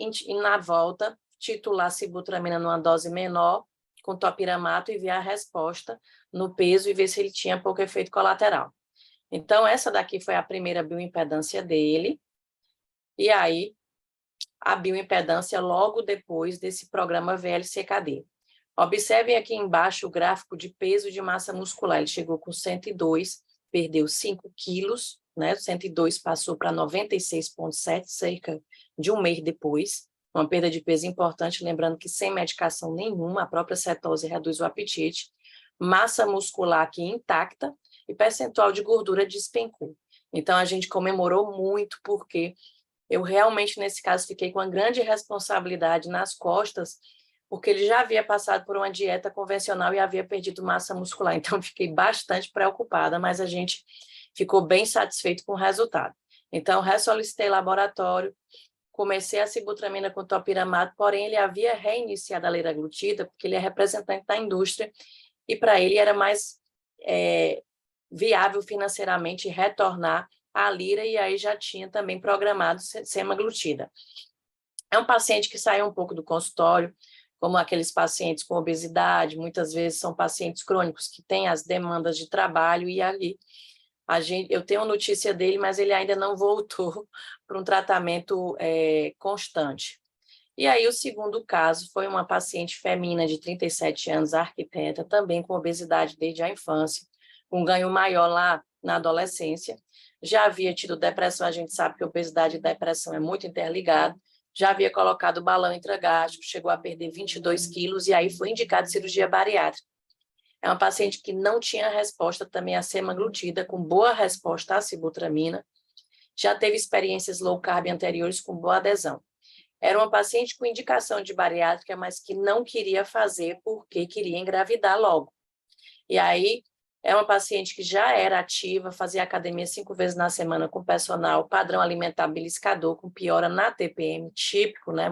na volta, titular sibutramina numa dose menor, com topiramato, e ver a resposta no peso e ver se ele tinha pouco efeito colateral. Então, essa daqui foi a primeira bioimpedância dele, e aí a bioimpedância logo depois desse programa VLCKD. Observem aqui embaixo o gráfico de peso de massa muscular. Ele chegou com 102, perdeu 5 quilos, né? 102 passou para 96,7, cerca de um mês depois. Uma perda de peso importante, lembrando que sem medicação nenhuma, a própria cetose reduz o apetite. Massa muscular aqui intacta e percentual de gordura despencou. Então, a gente comemorou muito, porque eu realmente, nesse caso, fiquei com uma grande responsabilidade nas costas, porque ele já havia passado por uma dieta convencional e havia perdido massa muscular. Então, fiquei bastante preocupada, mas a gente ficou bem satisfeito com o resultado. Então, ressolicitei laboratório, comecei a sibutramina com topiramato, porém, ele havia reiniciado a liraglutida, porque ele é representante da indústria, e para ele era mais viável financeiramente retornar a lira, e aí já tinha também programado semaglutida. É um paciente que saiu um pouco do consultório, como aqueles pacientes com obesidade, muitas vezes são pacientes crônicos que têm as demandas de trabalho, e ali eu tenho notícia dele, mas ele ainda não voltou para um tratamento constante. E aí o segundo caso foi uma paciente feminina de 37 anos, arquiteta, também com obesidade desde a infância, com ganho maior lá na adolescência. Já havia tido depressão, a gente sabe que obesidade e depressão é muito interligado. Já havia colocado balão intragástrico, chegou a perder 22 quilos, e aí foi indicado cirurgia bariátrica. É uma paciente que não tinha resposta também à semaglutida, com boa resposta à sibutramina. Já teve experiências low carb anteriores com boa adesão. Era uma paciente com indicação de bariátrica, mas que não queria fazer porque queria engravidar logo. E aí, é uma paciente que já era ativa, fazia academia 5 vezes na semana com personal, padrão alimentar beliscador, com piora na TPM, típico, né,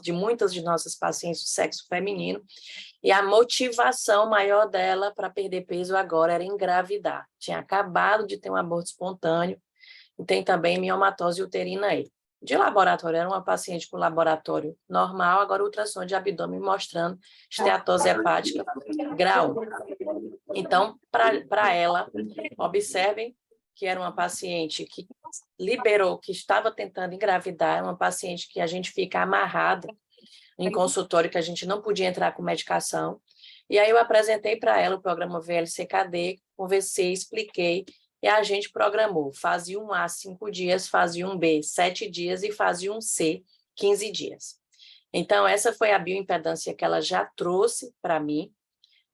de muitas de nossas pacientes do sexo feminino. E a motivação maior dela para perder peso agora era engravidar. Tinha acabado de ter um aborto espontâneo, e tem também miomatose uterina aí. De laboratório, era uma paciente com laboratório normal, agora ultrassom de abdômen mostrando esteatose hepática grau 1. Então, para ela, observem que era uma paciente que liberou, que estava tentando engravidar, uma paciente que a gente fica amarrada em consultório, que a gente não podia entrar com medicação. E aí eu apresentei para ela o programa VLCKD, conversei, expliquei, e a gente programou fase 1A 5 dias, fase 1B 7 dias e fase 1C 15 dias. Então, essa foi a bioimpedância que ela já trouxe para mim,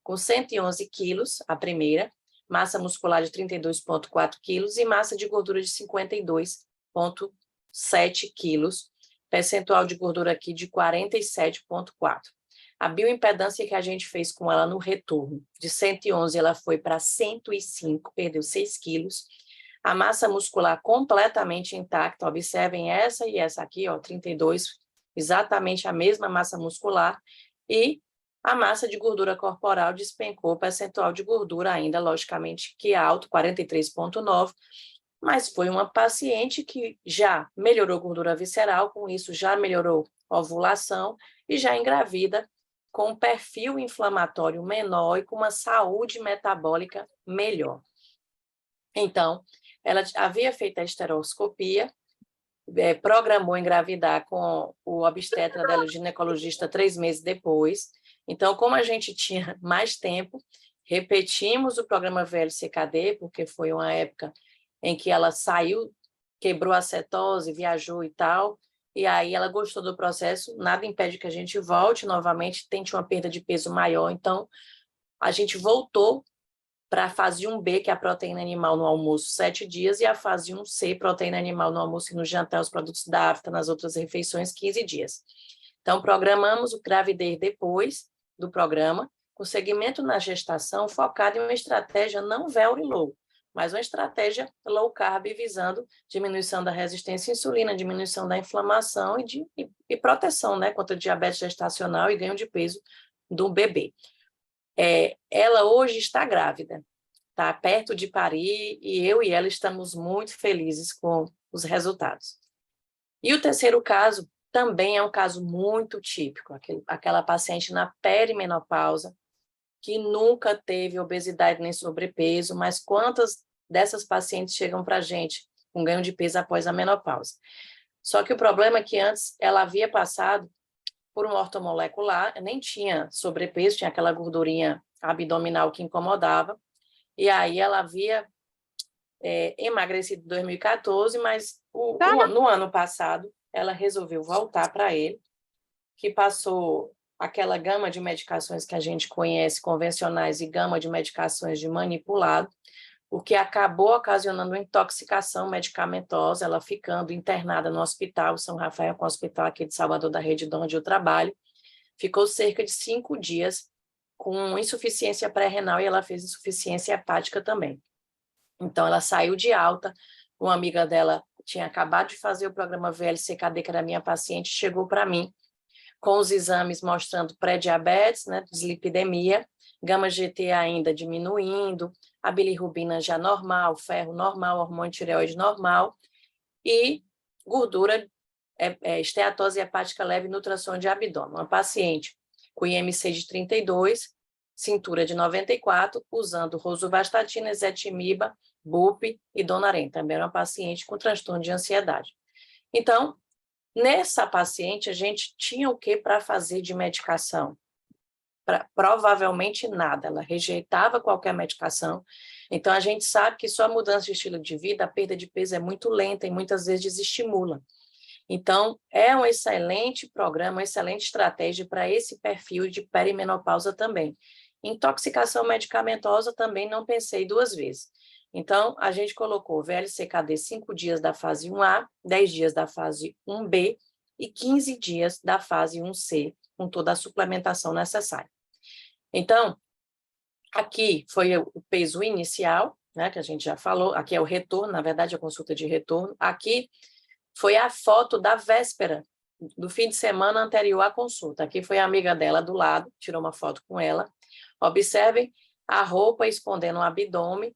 com 111 quilos, a primeira, massa muscular de 32,4 quilos e massa de gordura de 52,7 quilos, percentual de gordura aqui de 47,4. A bioimpedância que a gente fez com ela no retorno, de 111, ela foi para 105, perdeu 6 quilos. A massa muscular completamente intacta, observem essa e essa aqui, ó, 32, exatamente a mesma massa muscular. E a massa de gordura corporal despencou, percentual de gordura ainda, logicamente, que é alto, 43,9, mas foi uma paciente que já melhorou gordura visceral, com isso já melhorou ovulação e já engravida com um perfil inflamatório menor e com uma saúde metabólica melhor. Então, ela havia feito a esteroscopia, programou engravidar com o obstetra dela, o ginecologista, 3 meses depois. Então, como a gente tinha mais tempo, repetimos o programa VLCKD, porque foi uma época em que ela saiu, quebrou a cetose, viajou e tal, e aí ela gostou do processo, nada impede que a gente volte novamente, tente uma perda de peso maior. Então, a gente voltou para a fase 1B, que é a proteína animal no almoço, 7 dias, e a fase 1C, proteína animal no almoço e no jantar, os produtos da afta, nas outras refeições, 15 dias. Então, programamos o gravidez depois do programa, com segmento na gestação, focado em uma estratégia não very low, mas uma estratégia low carb, visando diminuição da resistência à insulina, diminuição da inflamação e proteção, né, contra diabetes gestacional e ganho de peso do bebê. Ela hoje está grávida, está perto de parir, e eu e ela estamos muito felizes com os resultados. E o terceiro caso também é um caso muito típico, aquela paciente na perimenopausa, que nunca teve obesidade nem sobrepeso, mas quantas dessas pacientes chegam para a gente com ganho de peso após a menopausa? Só que o problema é que antes ela havia passado por um ortomolecular, nem tinha sobrepeso, tinha aquela gordurinha abdominal que incomodava, e aí ela havia emagrecido em 2014, mas no ano passado ela resolveu voltar para ele, que passou aquela gama de medicações que a gente conhece, convencionais, e gama de medicações de manipulado, o que acabou ocasionando uma intoxicação medicamentosa, ela ficando internada no hospital São Rafael, com o hospital aqui de Salvador da Rede de onde eu trabalho, ficou cerca de 5 dias com insuficiência pré-renal e ela fez insuficiência hepática também. Então, ela saiu de alta, uma amiga dela tinha acabado de fazer o programa VLCKD, que era minha paciente, chegou para mim com os exames mostrando pré-diabetes, né, dislipidemia, gama-GT ainda diminuindo, a bilirrubina já normal, ferro normal, hormônio tireoide normal, e gordura, esteatose hepática leve no ultrassom de abdômen. Uma paciente com IMC de 32, cintura de 94, usando rosuvastatina, ezetimiba, BUP e Donarém. Também era uma paciente com transtorno de ansiedade. Então, nessa paciente, a gente tinha o que para fazer de medicação? Provavelmente nada, ela rejeitava qualquer medicação. Então, a gente sabe que só a mudança de estilo de vida, a perda de peso é muito lenta e muitas vezes desestimula. Então, é um excelente programa, uma excelente estratégia para esse perfil de perimenopausa também. Intoxicação medicamentosa também não pensei 2 vezes. Então, a gente colocou VLCKD 5 dias da fase 1A, 10 dias da fase 1B e 15 dias da fase 1C, com toda a suplementação necessária. Então, aqui foi o peso inicial, né, que a gente já falou, aqui é o retorno, na verdade, a consulta de retorno. Aqui foi a foto da véspera, do fim de semana anterior à consulta. Aqui foi a amiga dela do lado, tirou uma foto com ela. Observem a roupa escondendo o abdômen,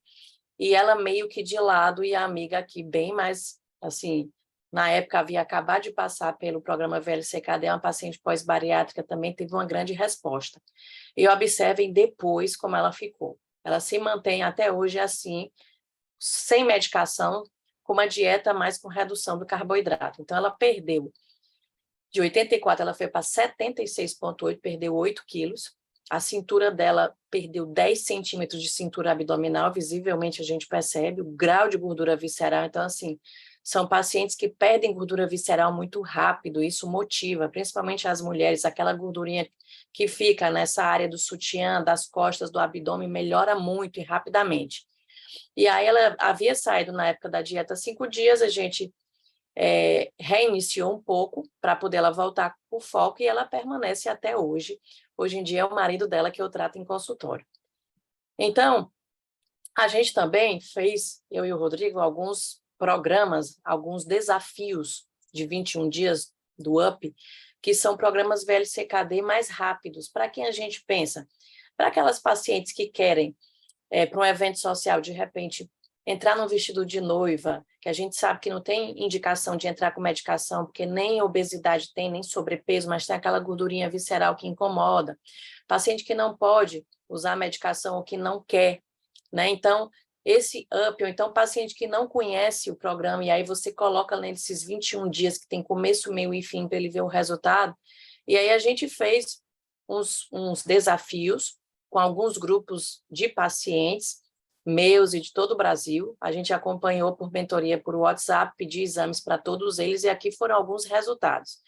e ela meio que de lado, e a amiga aqui bem mais, assim, na época havia acabado de passar pelo programa VLCKD, uma paciente pós-bariátrica também teve uma grande resposta. E observem depois como ela ficou. Ela se mantém até hoje assim, sem medicação, com uma dieta mais com redução do carboidrato. Então, ela perdeu, de 84, ela foi para 76,8, perdeu 8 quilos. A cintura dela perdeu 10 centímetros de cintura abdominal, visivelmente a gente percebe o grau de gordura visceral. Então, assim, são pacientes que perdem gordura visceral muito rápido, isso motiva, principalmente as mulheres, aquela gordurinha que fica nessa área do sutiã, das costas, do abdômen, melhora muito e rapidamente. E aí ela havia saído na época da dieta 5 dias, a gente reiniciou um pouco para poder ela voltar com o foco e ela permanece até hoje. Hoje em dia é o marido dela que eu trato em consultório. Então, a gente também fez, eu e o Rodrigo, alguns programas, alguns desafios de 21 dias do UP, que são programas VLCKD mais rápidos. Para quem a gente pensa? Para aquelas pacientes que querem, para um evento social, de repente, entrar num vestido de noiva, que a gente sabe que não tem indicação de entrar com medicação, porque nem obesidade tem, nem sobrepeso, mas tem aquela gordurinha visceral que incomoda. Paciente que não pode usar medicação ou que não quer, né? Então, esse UP, ou então paciente que não conhece o programa, e aí você coloca nesses 21 dias que tem começo, meio e fim para ele ver o resultado. E aí a gente fez uns desafios com alguns grupos de pacientes, meus e de todo o Brasil. A gente acompanhou por mentoria por WhatsApp, pedi exames para todos eles, e aqui foram alguns resultados.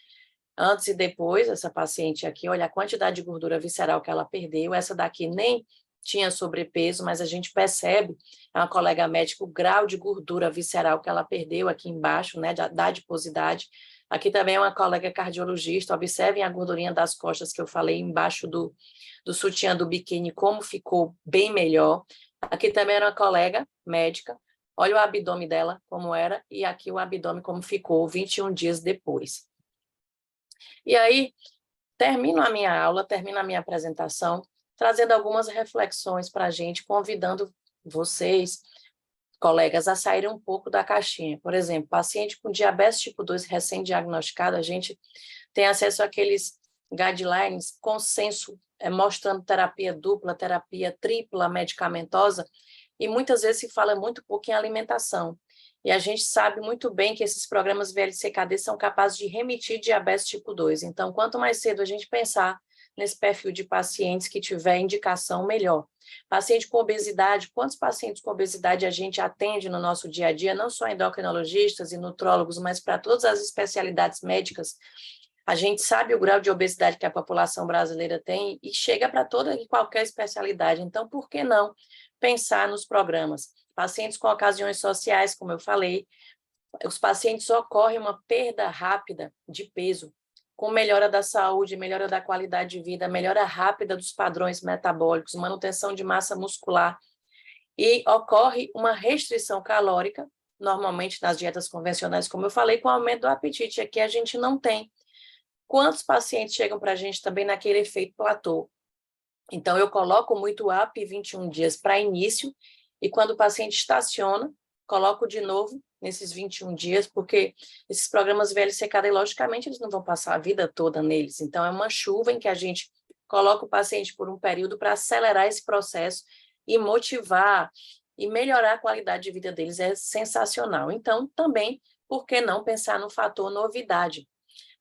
Antes e depois, essa paciente aqui, olha a quantidade de gordura visceral que ela perdeu. Essa daqui nem tinha sobrepeso, mas a gente percebe, é uma colega médica, o grau de gordura visceral que ela perdeu aqui embaixo, né, da adiposidade. Aqui também é uma colega cardiologista, observem a gordurinha das costas que eu falei embaixo do sutiã do biquíni, como ficou bem melhor. Aqui também era uma colega médica, olha o abdômen dela como era, e aqui o abdômen como ficou 21 dias depois. E aí, termino a minha aula, termino a minha apresentação, trazendo algumas reflexões para a gente, convidando vocês colegas a saírem um pouco da caixinha. Por exemplo, paciente com diabetes tipo 2 recém-diagnosticado, a gente tem acesso àqueles guidelines, consenso, mostrando terapia dupla, terapia tripla, medicamentosa, e muitas vezes se fala muito pouco em alimentação. E a gente sabe muito bem que esses programas VLCKD são capazes de remitir diabetes tipo 2. Então, quanto mais cedo a gente pensar nesse perfil de pacientes que tiver indicação, melhor. Paciente com obesidade, quantos pacientes com obesidade a gente atende no nosso dia a dia, não só endocrinologistas e nutrólogos, mas para todas as especialidades médicas. A gente sabe o grau de obesidade que a população brasileira tem e chega para toda e qualquer especialidade. Então, por que não pensar nos programas? Pacientes com ocasiões sociais, como eu falei, os pacientes ocorrem uma perda rápida de peso, com melhora da saúde, melhora da qualidade de vida, melhora rápida dos padrões metabólicos, manutenção de massa muscular, e ocorre uma restrição calórica, normalmente nas dietas convencionais, como eu falei, com aumento do apetite. Aqui a gente não tem. Quantos pacientes chegam para a gente também naquele efeito platô? Então, eu coloco muito AP 21 dias para início, e quando o paciente estaciona, coloco de novo nesses 21 dias, porque esses programas VLCKD, logicamente, eles não vão passar a vida toda neles. Então, é uma chuva em que a gente coloca o paciente por um período para acelerar esse processo e motivar e melhorar a qualidade de vida deles. É sensacional. Então, também, por que não pensar no fator novidade?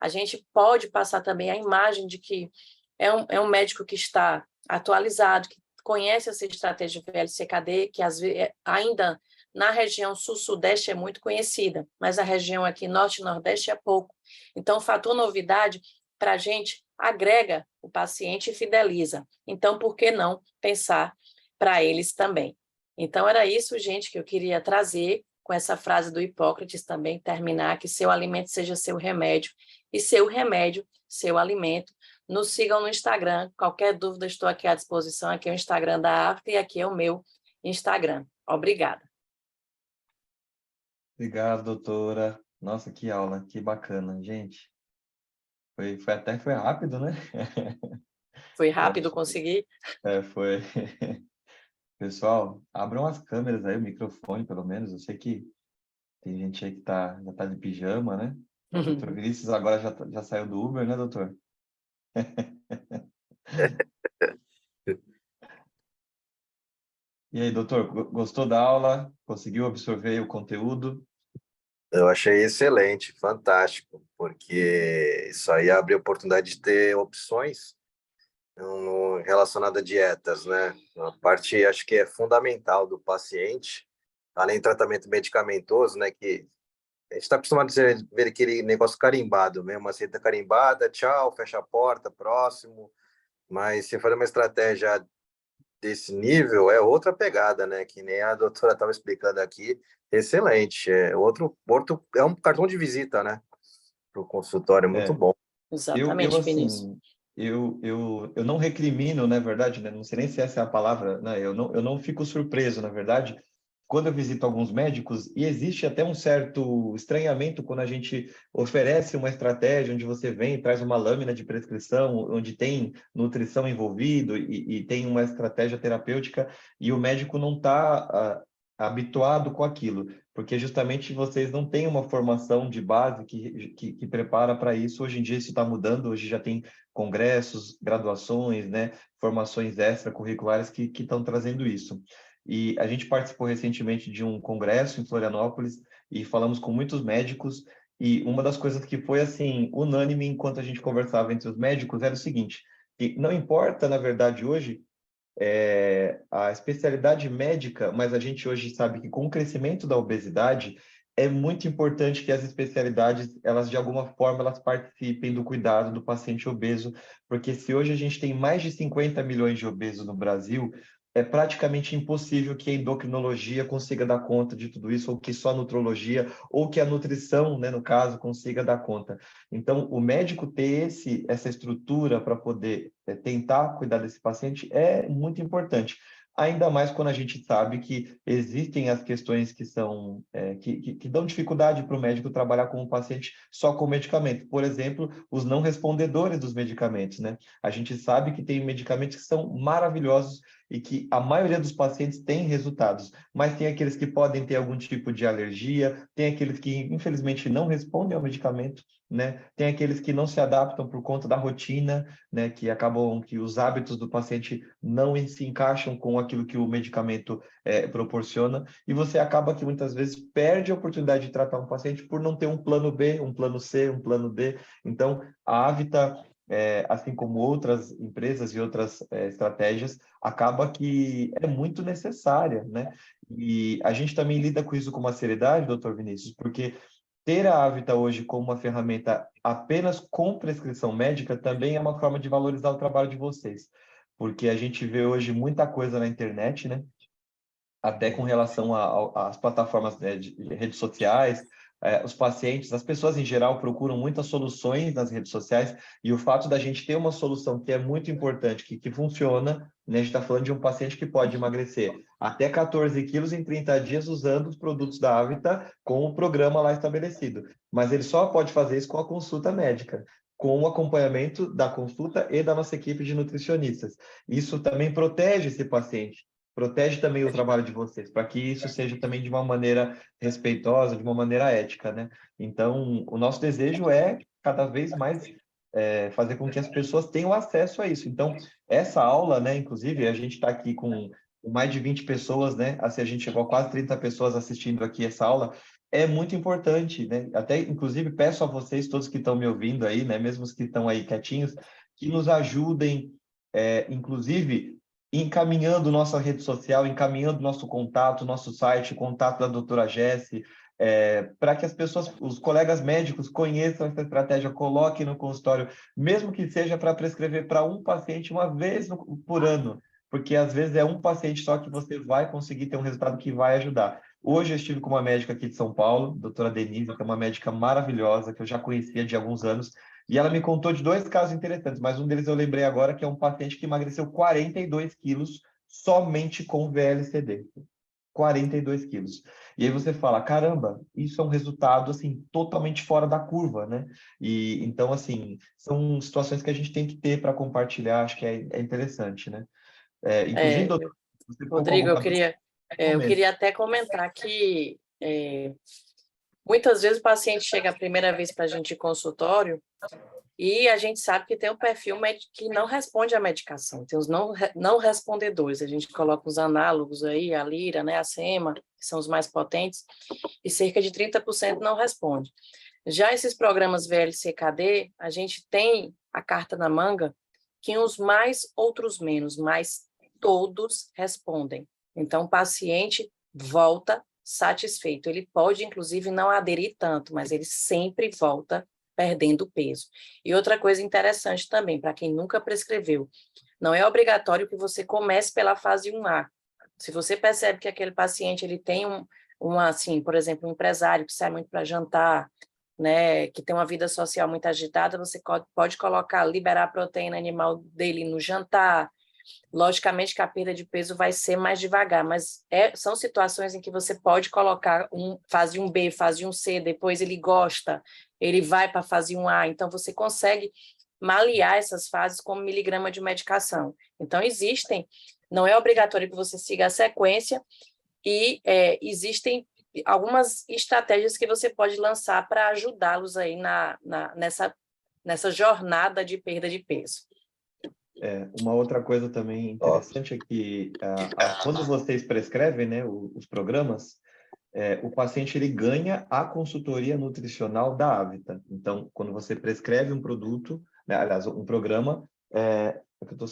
A gente pode passar também a imagem de que é um médico que está atualizado, que conhece essa estratégia VLCKD, que às vezes, ainda na região sul-sudeste é muito conhecida, mas a região aqui norte e nordeste é pouco. Então, o fator novidade, para a gente, agrega o paciente e fideliza. Então, por que não pensar para eles também? Então, era isso, gente, que eu queria trazer com essa frase do Hipócrates também, terminar, que seu alimento seja seu remédio, e seu remédio, seu alimento. Nos sigam no Instagram. Qualquer dúvida, estou aqui à disposição. Aqui é o Instagram da Afta e aqui é o meu Instagram. Obrigada. Obrigado, doutora. Nossa, que aula, que bacana, gente. Foi rápido, né? Foi Eu rápido, acho consegui? foi. Pessoal, abram as câmeras aí, o microfone, pelo menos. Eu sei que tem gente aí que já tá de pijama, né? O doutor Vinícius agora já saiu do Uber, né, doutor? E aí, doutor, gostou da aula? Conseguiu absorver o conteúdo? Eu achei excelente, fantástico, porque isso aí abre a oportunidade de ter opções relacionadas a dietas, né? A parte, acho que é fundamental do paciente, além do tratamento medicamentoso, né? Que a gente está acostumado a ver aquele negócio carimbado mesmo, uma receita carimbada, tchau, fecha a porta, próximo. Mas se for uma estratégia desse nível, é outra pegada, né? Que nem a doutora estava explicando aqui, excelente. É outro é um cartão de visita, né? Para o consultório, muito É, bom. eu Exatamente, Vinícius. assim, eu não recrimino, na verdade, né? Não sei nem se essa é a palavra, né? Eu não fico surpreso, na verdade, quando eu visito alguns médicos, e existe até um certo estranhamento quando a gente oferece uma estratégia onde você vem e traz uma lâmina de prescrição, onde tem nutrição envolvido e tem uma estratégia terapêutica, e o médico não está habituado com aquilo, porque justamente vocês não têm uma formação de base que prepara para isso. Hoje em dia isso está mudando, hoje já tem congressos, graduações, né, formações extracurriculares que estão trazendo isso. E a gente participou recentemente de um congresso em Florianópolis e falamos com muitos médicos, e uma das coisas que foi assim unânime enquanto a gente conversava entre os médicos era o seguinte: que não importa, na verdade, hoje a especialidade médica, mas a gente hoje sabe que com o crescimento da obesidade é muito importante que as especialidades, elas de alguma forma, elas participem do cuidado do paciente obeso, porque se hoje a gente tem mais de 50 milhões de obesos no Brasil, é praticamente impossível que a endocrinologia consiga dar conta de tudo isso, ou que só a nutrologia, ou que a nutrição, né, no caso, consiga dar conta. Então, o médico ter essa estrutura para poder tentar cuidar desse paciente é muito importante. Ainda mais quando a gente sabe que existem as questões que são que dão dificuldade para o médico trabalhar com o paciente só com medicamento. Por exemplo, os não respondedores dos medicamentos, né? A gente sabe que tem medicamentos que são maravilhosos e que a maioria dos pacientes tem resultados, mas tem aqueles que podem ter algum tipo de alergia, tem aqueles que, infelizmente, não respondem ao medicamento, né? Tem aqueles que não se adaptam por conta da rotina, né? Que acabam que os hábitos do paciente não se encaixam com aquilo que o medicamento proporciona, e você acaba que muitas vezes perde a oportunidade de tratar um paciente por não ter um plano B, um plano C, um plano D. Então, a Avita, assim como outras empresas e outras estratégias, acaba que é muito necessária, né? E a gente também lida com isso com uma seriedade, doutor Vinícius, porque ter a Avita hoje como uma ferramenta apenas com prescrição médica também é uma forma de valorizar o trabalho de vocês, porque a gente vê hoje muita coisa na internet, né? Até com relação às plataformas, né, de redes sociais, os pacientes, as pessoas em geral procuram muitas soluções nas redes sociais, e o fato da gente ter uma solução que é muito importante, que funciona, né, a gente está falando de um paciente que pode emagrecer até 14 quilos em 30 dias usando os produtos da Avita com o programa lá estabelecido, mas ele só pode fazer isso com a consulta médica, com o acompanhamento da consulta e da nossa equipe de nutricionistas. Isso também protege esse paciente, protege também o trabalho de vocês, para que isso seja também de uma maneira respeitosa, de uma maneira ética, né? Então, o nosso desejo é cada vez mais fazer com que as pessoas tenham acesso a isso. Então, essa aula, né, inclusive, a gente está aqui com mais de 20 pessoas, né? Assim, a gente chegou a quase 30 pessoas assistindo aqui essa aula. É muito importante, né? Até, inclusive, peço a vocês, todos que estão me ouvindo aí, né, mesmo os que estão aí quietinhos, que nos ajudem, inclusive encaminhando nossa rede social, encaminhando nosso contato, nosso site, contato da doutora Jessie, para que as pessoas, os colegas médicos conheçam essa estratégia, coloquem no consultório, mesmo que seja para prescrever para um paciente uma vez por ano, porque às vezes é um paciente só que você vai conseguir ter um resultado que vai ajudar. Hoje eu estive com uma médica aqui de São Paulo, doutora Denise, que é uma médica maravilhosa, que eu já conhecia de alguns anos, e ela me contou de 2 casos interessantes, mas um deles eu lembrei agora, que é um paciente que emagreceu 42 quilos somente com VLCD. 42 quilos. E aí você fala, caramba, isso é um resultado, assim, totalmente fora da curva, né? E, então, assim, são situações que a gente tem que ter para compartilhar, acho que é interessante, né? Inclusive, É, doutor, você ficou com Rodrigo, alguma dúvida? eu queria até comentar que muitas vezes o paciente chega a primeira vez para a gente em consultório e a gente sabe que tem um perfil que não responde à medicação, tem os não respondedores. A gente coloca os análogos aí, a Lira, né, a Sema, que são os mais potentes, e cerca de 30% não responde. Já esses programas VLCKD, a gente tem a carta na manga que uns mais, outros menos, mas todos respondem. Então, o paciente volta satisfeito. Ele pode, inclusive, não aderir tanto, mas ele sempre volta perdendo peso. E outra coisa interessante também, para quem nunca prescreveu, não é obrigatório que você comece pela fase 1A. Se você percebe que aquele paciente ele tem assim, por exemplo, um empresário que sai muito para jantar, né, que tem uma vida social muito agitada, você pode colocar, liberar a proteína animal dele no jantar. Logicamente que a perda de peso vai ser mais devagar, mas são situações em que você pode colocar fase 1B, fase 1C, depois ele gosta, ele vai para a fase 1A, então você consegue malear essas fases como miligrama de medicação. Então, não é obrigatório que você siga a sequência, e existem algumas estratégias que você pode lançar para ajudá-los aí nessa jornada de perda de peso. Uma outra coisa também interessante é que quando vocês prescrevem, né, os programas, o paciente ele ganha a consultoria nutricional da Avita. Então, quando você prescreve um produto, né, aliás, um programa, eu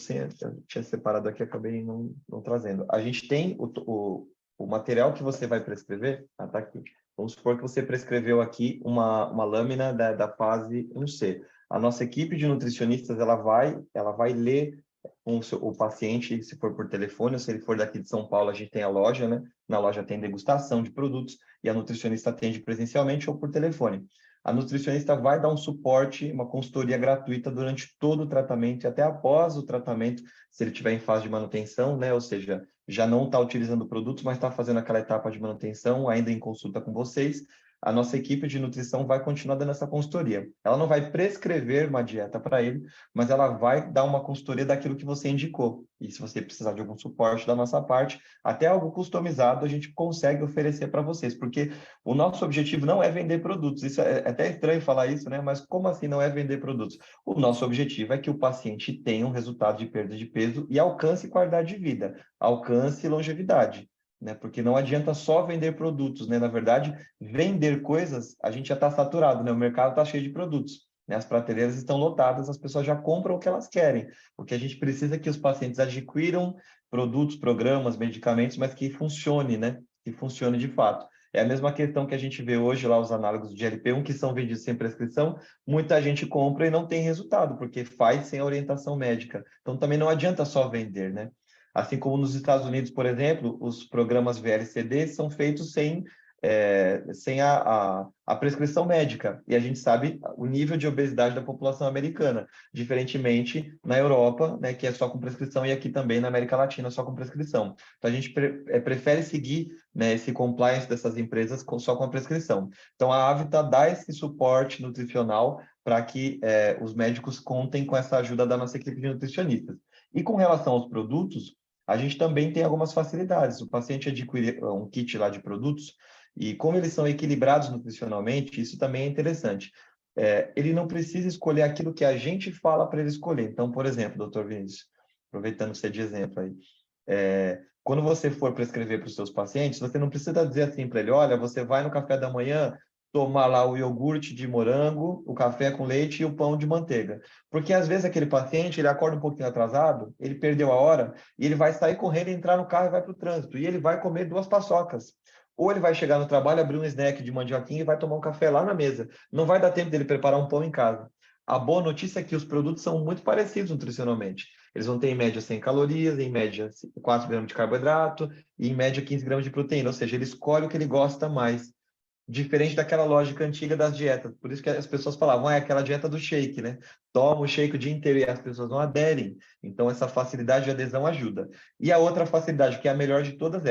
tinha separado aqui, acabei não trazendo. A gente tem o material que você vai prescrever, tá aqui. Vamos supor que você prescreveu aqui uma lâmina da fase 1C. A nossa equipe de nutricionistas, ela vai ler com o paciente, se for por telefone, ou se ele for daqui de São Paulo, a gente tem a loja, né? Na loja tem degustação de produtos e a nutricionista atende presencialmente ou por telefone. A nutricionista vai dar um suporte, uma consultoria gratuita durante todo o tratamento e até após o tratamento, se ele estiver em fase de manutenção, né? Ou seja, já não está utilizando produtos, mas está fazendo aquela etapa de manutenção, ainda em consulta com vocês. a nossa equipe de nutrição vai continuar dando essa consultoria. Ela não vai prescrever uma dieta para ele, mas ela vai dar uma consultoria daquilo que você indicou. E se você precisar de algum suporte da nossa parte, até algo customizado a gente consegue oferecer para vocês, porque o nosso objetivo não é vender produtos. Isso é até estranho falar isso, né? Mas como assim não é vender produtos? O nosso objetivo é que o paciente tenha um resultado de perda de peso e alcance qualidade de vida, alcance longevidade, né? Porque não adianta só vender produtos, né? Na verdade, vender coisas, a gente já está saturado, né? O mercado está cheio de produtos, né? As prateleiras estão lotadas, as pessoas já compram o que elas querem. O que a gente precisa é que os pacientes adquiram produtos, programas, medicamentos, mas que funcione, né? Que funcione de fato. É a mesma questão que a gente vê hoje lá, os análogos de GLP-1 que são vendidos sem prescrição, muita gente compra e não tem resultado, porque faz sem orientação médica. Então, também não adianta só vender, né? Assim como nos Estados Unidos, por exemplo, os programas VLCD são feitos sem a prescrição médica. E a gente sabe o nível de obesidade da população americana, diferentemente na Europa, né, que é só com prescrição, e aqui também na América Latina, só com prescrição. Então, a gente prefere seguir, né, esse compliance dessas empresas só com a prescrição. Então, a Avita dá esse suporte nutricional para que os médicos contem com essa ajuda da nossa equipe de nutricionistas. E com relação aos produtos, a gente também tem algumas facilidades. O paciente adquire um kit lá de produtos e como eles são equilibrados nutricionalmente, isso também é interessante. Ele não precisa escolher aquilo que a gente fala para ele escolher. Então, por exemplo, doutor Vinícius, aproveitando você de exemplo aí, quando você for prescrever para os seus pacientes, você não precisa dizer assim para ele, olha, você vai no café da manhã tomar lá o iogurte de morango, o café com leite e o pão de manteiga. Porque às vezes aquele paciente, ele acorda um pouquinho atrasado, ele perdeu a hora, e ele vai sair correndo, entrar no carro e vai para o trânsito, e ele vai comer 2 paçocas. Ou ele vai chegar no trabalho, abrir um snack de mandioquinha e vai tomar um café lá na mesa. Não vai dar tempo dele preparar um pão em casa. A boa notícia é que os produtos são muito parecidos nutricionalmente. Eles vão ter, em média, 100 calorias, em média, 4 gramas de carboidrato e, em média, 15 gramas de proteína. Ou seja, ele escolhe o que ele gosta mais. Diferente daquela lógica antiga das dietas. Por isso que as pessoas falavam, é aquela dieta do shake, né? Toma o shake o dia inteiro e as pessoas não aderem. Então, essa facilidade de adesão ajuda. E a outra facilidade, que é a melhor de todas,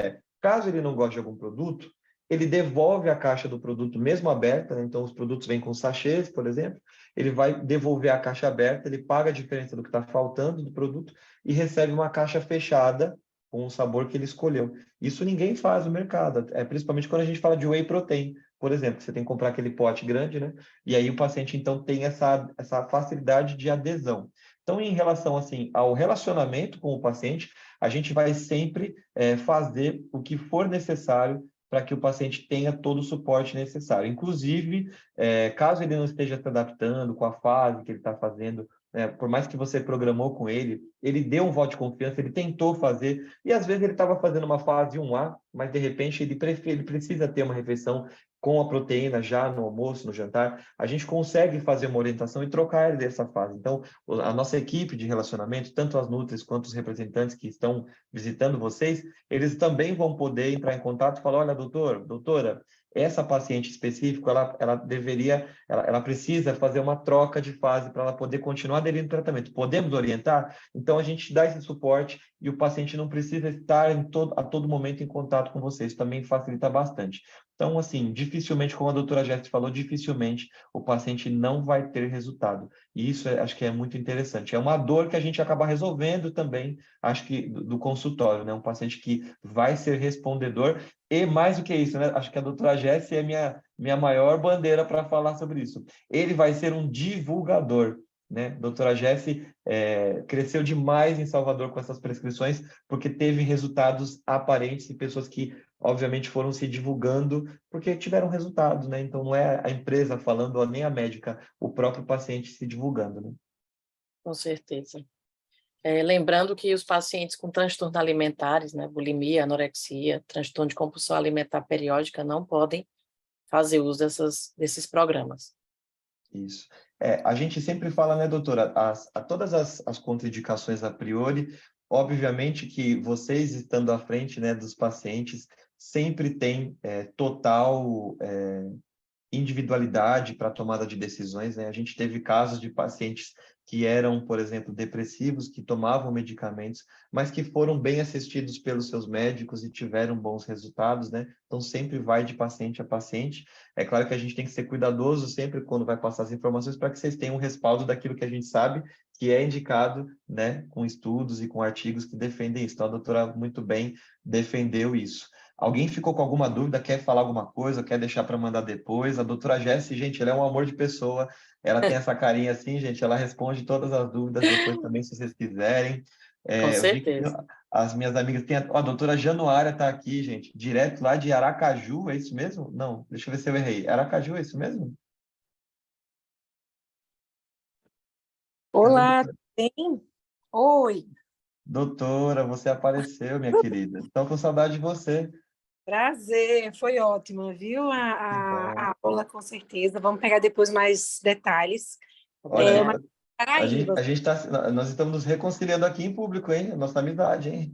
caso ele não goste de algum produto, ele devolve a caixa do produto mesmo aberta, né? Então, os produtos vêm com sachês, por exemplo, ele vai devolver a caixa aberta, ele paga a diferença do que está faltando do produto e recebe uma caixa fechada com o sabor que ele escolheu. Isso ninguém faz no mercado, principalmente quando a gente fala de whey protein, por exemplo, você tem que comprar aquele pote grande, né? E aí o paciente, então, tem essa facilidade de adesão. Então, em relação, assim, ao relacionamento com o paciente, a gente vai sempre fazer o que for necessário para que o paciente tenha todo o suporte necessário. Inclusive, caso ele não esteja se adaptando com a fase que ele está fazendo, por mais que você programou com ele, ele deu um voto de confiança, ele tentou fazer, e às vezes ele estava fazendo uma fase 1A, mas de repente ele precisa ter uma refeição com a proteína já no almoço, no jantar, a gente consegue fazer uma orientação e trocar ele dessa fase. Então, a nossa equipe de relacionamento, tanto as Nutris quanto os representantes que estão visitando vocês, eles também vão poder entrar em contato e falar, olha, doutora, essa paciente específica, ela precisa fazer uma troca de fase para ela poder continuar aderindo ao tratamento. Podemos orientar? Então, a gente dá esse suporte e o paciente não precisa estar a todo momento em contato com vocês. Isso também facilita bastante. Então, assim, dificilmente, como a doutora Jéssica falou, dificilmente o paciente não vai ter resultado. E isso acho que é muito interessante. É uma dor que a gente acaba resolvendo também, acho que do consultório, né? Um paciente que vai ser respondedor e mais do que isso, né? Acho que a doutora Jéssica é minha maior bandeira para falar sobre isso. Ele vai ser um divulgador, né? Doutora Jessie cresceu demais em Salvador com essas prescrições, porque teve resultados aparentes e pessoas que, obviamente, foram se divulgando porque tiveram resultado, né? Então, não é a empresa falando, ou nem a médica, o próprio paciente se divulgando, né? Com certeza. Lembrando que os pacientes com transtornos alimentares, né, bulimia, anorexia, transtorno de compulsão alimentar periódica, não podem fazer uso desses programas. Isso. A gente sempre fala, né, doutora, todas as contraindicações a priori, obviamente que vocês estando à frente, né, dos pacientes, sempre tem total individualidade para a tomada de decisões, né? A gente teve casos de pacientes que eram, por exemplo, depressivos, que tomavam medicamentos, mas que foram bem assistidos pelos seus médicos e tiveram bons resultados, né? Então, sempre vai de paciente a paciente. É claro que a gente tem que ser cuidadoso sempre quando vai passar as informações para que vocês tenham um respaldo daquilo que a gente sabe que é indicado, né? Com estudos e com artigos que defendem isso. Então, a doutora muito bem defendeu isso. Alguém ficou com alguma dúvida, quer falar alguma coisa, quer deixar para mandar depois? A doutora Jessi, gente, ela é um amor de pessoa. Ela tem essa carinha assim, gente, ela responde todas as dúvidas depois também, se vocês quiserem. Com Eu vi que certeza. as minhas amigas... a doutora Januária está aqui, gente, direto lá de Aracaju, é isso mesmo? Não, deixa eu ver se eu errei. Aracaju, é isso mesmo? Cadê a Olá, doutora? tudo bem? Oi, Doutora, você apareceu, minha querida. Estou com saudade de você. prazer, foi ótima, viu? Que bom. A aula, com certeza. Vamos pegar depois mais detalhes. Obrigada. Paraíba, Nós estamos nos reconciliando aqui em público, hein? Nossa amizade, hein?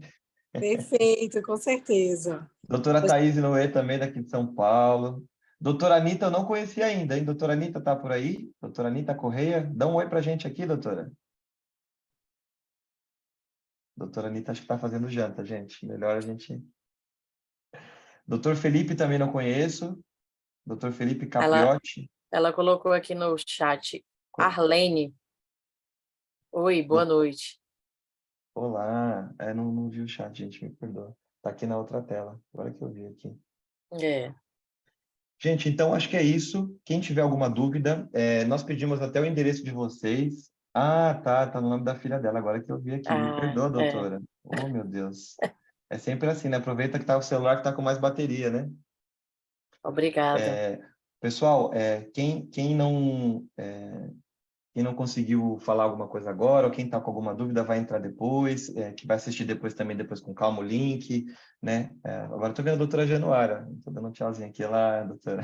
perfeito, com certeza. Doutora Thaís Noé também daqui de São Paulo. Doutora Anitta eu não conhecia ainda, hein? Doutora Anitta está por aí? Doutora Anitta Correia? Dá um oi para a gente aqui, doutora. Doutora Anitta acho que está fazendo janta, gente. Melhor a gente... Doutor Felipe também não conheço. Doutor Felipe Capriotti. Ela colocou aqui no chat, Arlene. Oi, boa noite. Olá. Não vi o chat, gente, me perdoa. Está aqui na outra tela. Agora que eu vi aqui. Gente, então acho que é isso. Quem tiver alguma dúvida, nós pedimos até o endereço de vocês. Ah, tá no nome da filha dela, agora que eu vi aqui. Me perdoa, doutora. Oh, meu Deus. É sempre assim, né? Aproveita que tá o celular que tá com mais bateria, né? Obrigada. Pessoal, quem não conseguiu falar alguma coisa agora, ou quem está com alguma dúvida, vai entrar depois, que vai assistir depois com calma o link, né? Agora estou vendo a doutora Januária, estou dando um tchauzinho aqui lá, doutora.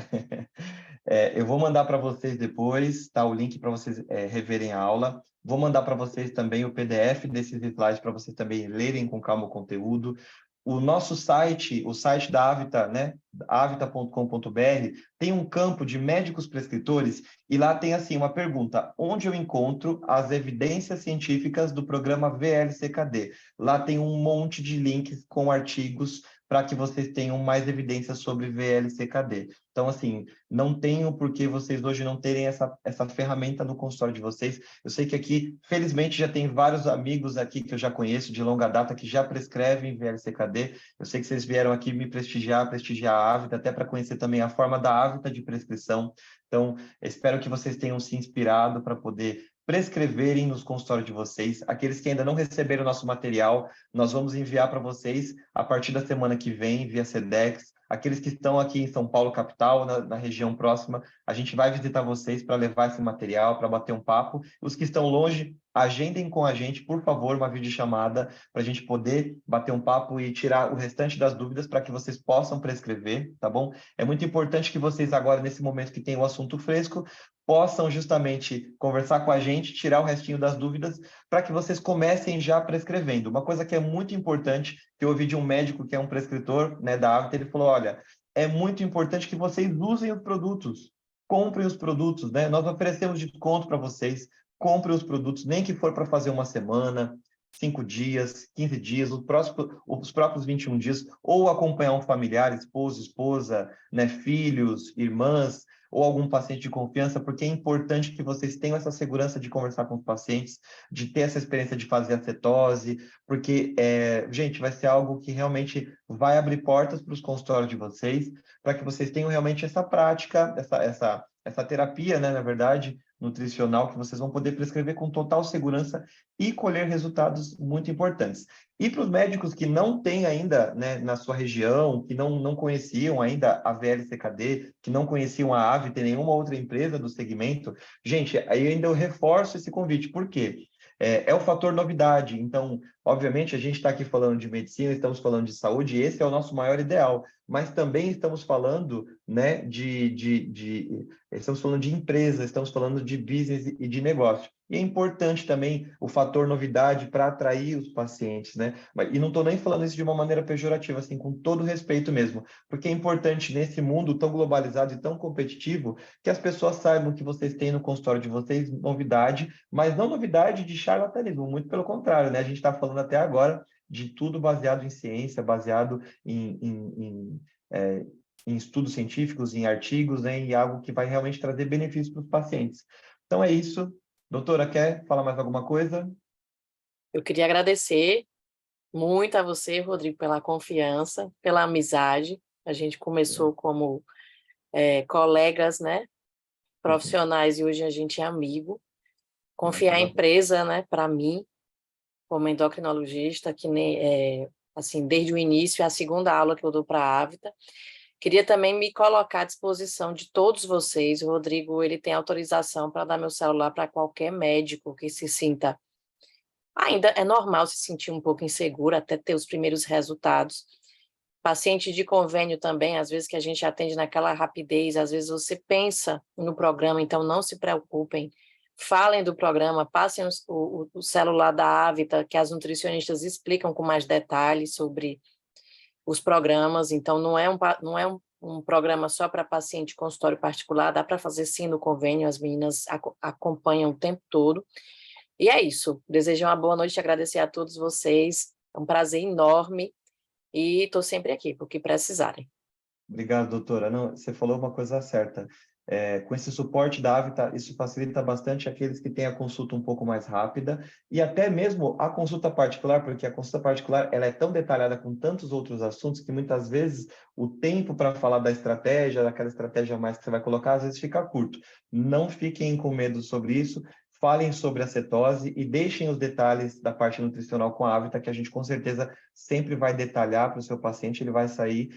Eu vou mandar para vocês depois, tá? O link para vocês reverem a aula. Vou mandar para vocês também o PDF desses slides para vocês também lerem com calma o conteúdo. O nosso site, o site da Avita, né? avita.com.br, tem um campo de médicos prescritores e lá tem assim uma pergunta: onde eu encontro as evidências científicas do programa VLCKD? Lá tem um monte de links com artigos para que vocês tenham mais evidências sobre VLCKD. Então, assim, não tenho por que vocês hoje não terem essa ferramenta no consultório de vocês. Eu sei que aqui, felizmente, já tem vários amigos aqui que eu já conheço de longa data que já prescrevem VLCKD. Eu sei que vocês vieram aqui me prestigiar a Avita, até para conhecer também a forma da Avita de prescrição. Então, espero que vocês tenham se inspirado para poder prescreverem nos consultórios de vocês. Aqueles que ainda não receberam o nosso material, nós vamos enviar para vocês a partir da semana que vem, via Sedex. Aqueles que estão aqui em São Paulo, capital, na região próxima, a gente vai visitar vocês para levar esse material, para bater um papo. Os que estão longe, agendem com a gente, por favor, uma videochamada para a gente poder bater um papo e tirar o restante das dúvidas para que vocês possam prescrever, tá bom? É muito importante que vocês agora, nesse momento que tem o assunto fresco, possam justamente conversar com a gente, tirar o restinho das dúvidas, para que vocês comecem já prescrevendo. Uma coisa que é muito importante, que eu ouvi de um médico que é um prescritor, né, da Avita, ele falou: olha, é muito importante que vocês usem os produtos, comprem os produtos, né? Nós oferecemos desconto para vocês, comprem os produtos, nem que for para fazer uma semana, 5 dias, 15 dias, os próprios 21 dias, ou acompanhar um familiar, esposo, esposa, né, filhos, irmãs, ou algum paciente de confiança, porque é importante que vocês tenham essa segurança de conversar com os pacientes, de ter essa experiência de fazer a cetose, porque, gente, vai ser algo que realmente vai abrir portas para os consultórios de vocês, para que vocês tenham realmente essa prática, essa terapia, né, na verdade, nutricional, que vocês vão poder prescrever com total segurança e colher resultados muito importantes. E para os médicos que não têm ainda, né, na sua região, que não conheciam ainda a VLCKD, que não conheciam a Avita e nenhuma outra empresa do segmento, gente, aí ainda eu reforço esse convite. Por quê? É o fator novidade. Então, obviamente, a gente está aqui falando de medicina, estamos falando de saúde, e esse é o nosso maior ideal. mas também estamos falando, né, estamos falando de empresa, estamos falando de business e de negócio. E é importante também o fator novidade para atrair os pacientes, né? E não estou nem falando isso de uma maneira pejorativa, assim, com todo respeito mesmo, porque é importante nesse mundo tão globalizado e tão competitivo que as pessoas saibam que vocês têm no consultório de vocês novidade, mas não novidade de charlatanismo, muito pelo contrário, né? A gente está falando até agora de tudo baseado em ciência, baseado em estudos científicos, em artigos, né? Em algo que vai realmente trazer benefícios para os pacientes. Então é isso. Doutora, quer falar mais alguma coisa? Eu queria agradecer muito a você, Rodrigo, pela confiança, pela amizade. A gente começou como colegas, né, profissionais, e hoje a gente é amigo. Confiar a empresa, né, para mim, como endocrinologista, que assim, desde o início, é a segunda aula que eu dou para a Avita. Queria também me colocar à disposição de todos vocês. O Rodrigo, ele tem autorização para dar meu celular para qualquer médico que se sinta... Ainda é normal se sentir um pouco inseguro até ter os primeiros resultados. Paciente de convênio também, às vezes que a gente atende naquela rapidez, às vezes você pensa no programa, então não se preocupem. Falem do programa, passem o celular da Avita, que as nutricionistas explicam com mais detalhes sobre os programas. Então, não é um programa só para paciente consultório particular, dá para fazer sim no convênio, as meninas acompanham o tempo todo. E é isso, desejo uma boa noite, agradecer a todos vocês, é um prazer enorme e estou sempre aqui, por que precisarem. Obrigado, doutora. Não, você falou uma coisa certa. Com esse suporte da Avita, isso facilita bastante aqueles que têm a consulta um pouco mais rápida e até mesmo a consulta particular, porque a consulta particular ela é tão detalhada com tantos outros assuntos que muitas vezes o tempo para falar da estratégia, daquela estratégia a mais que você vai colocar, às vezes fica curto. Não fiquem com medo sobre isso. Falem sobre a cetose e deixem os detalhes da parte nutricional com a Avita, que a gente com certeza sempre vai detalhar para o seu paciente, ele vai sair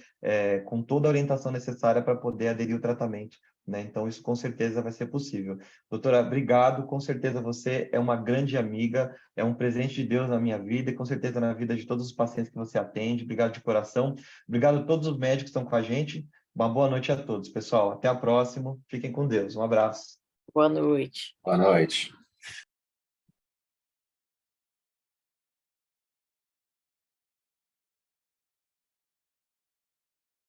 com toda a orientação necessária para poder aderir ao tratamento, né? Então, isso com certeza vai ser possível. Doutora, obrigado, com certeza você é uma grande amiga, é um presente de Deus na minha vida e com certeza na vida de todos os pacientes que você atende. Obrigado de coração. Obrigado a todos os médicos que estão com a gente. Uma boa noite a todos, pessoal. Até a próxima. Fiquem com Deus. Um abraço. Boa noite. Boa noite.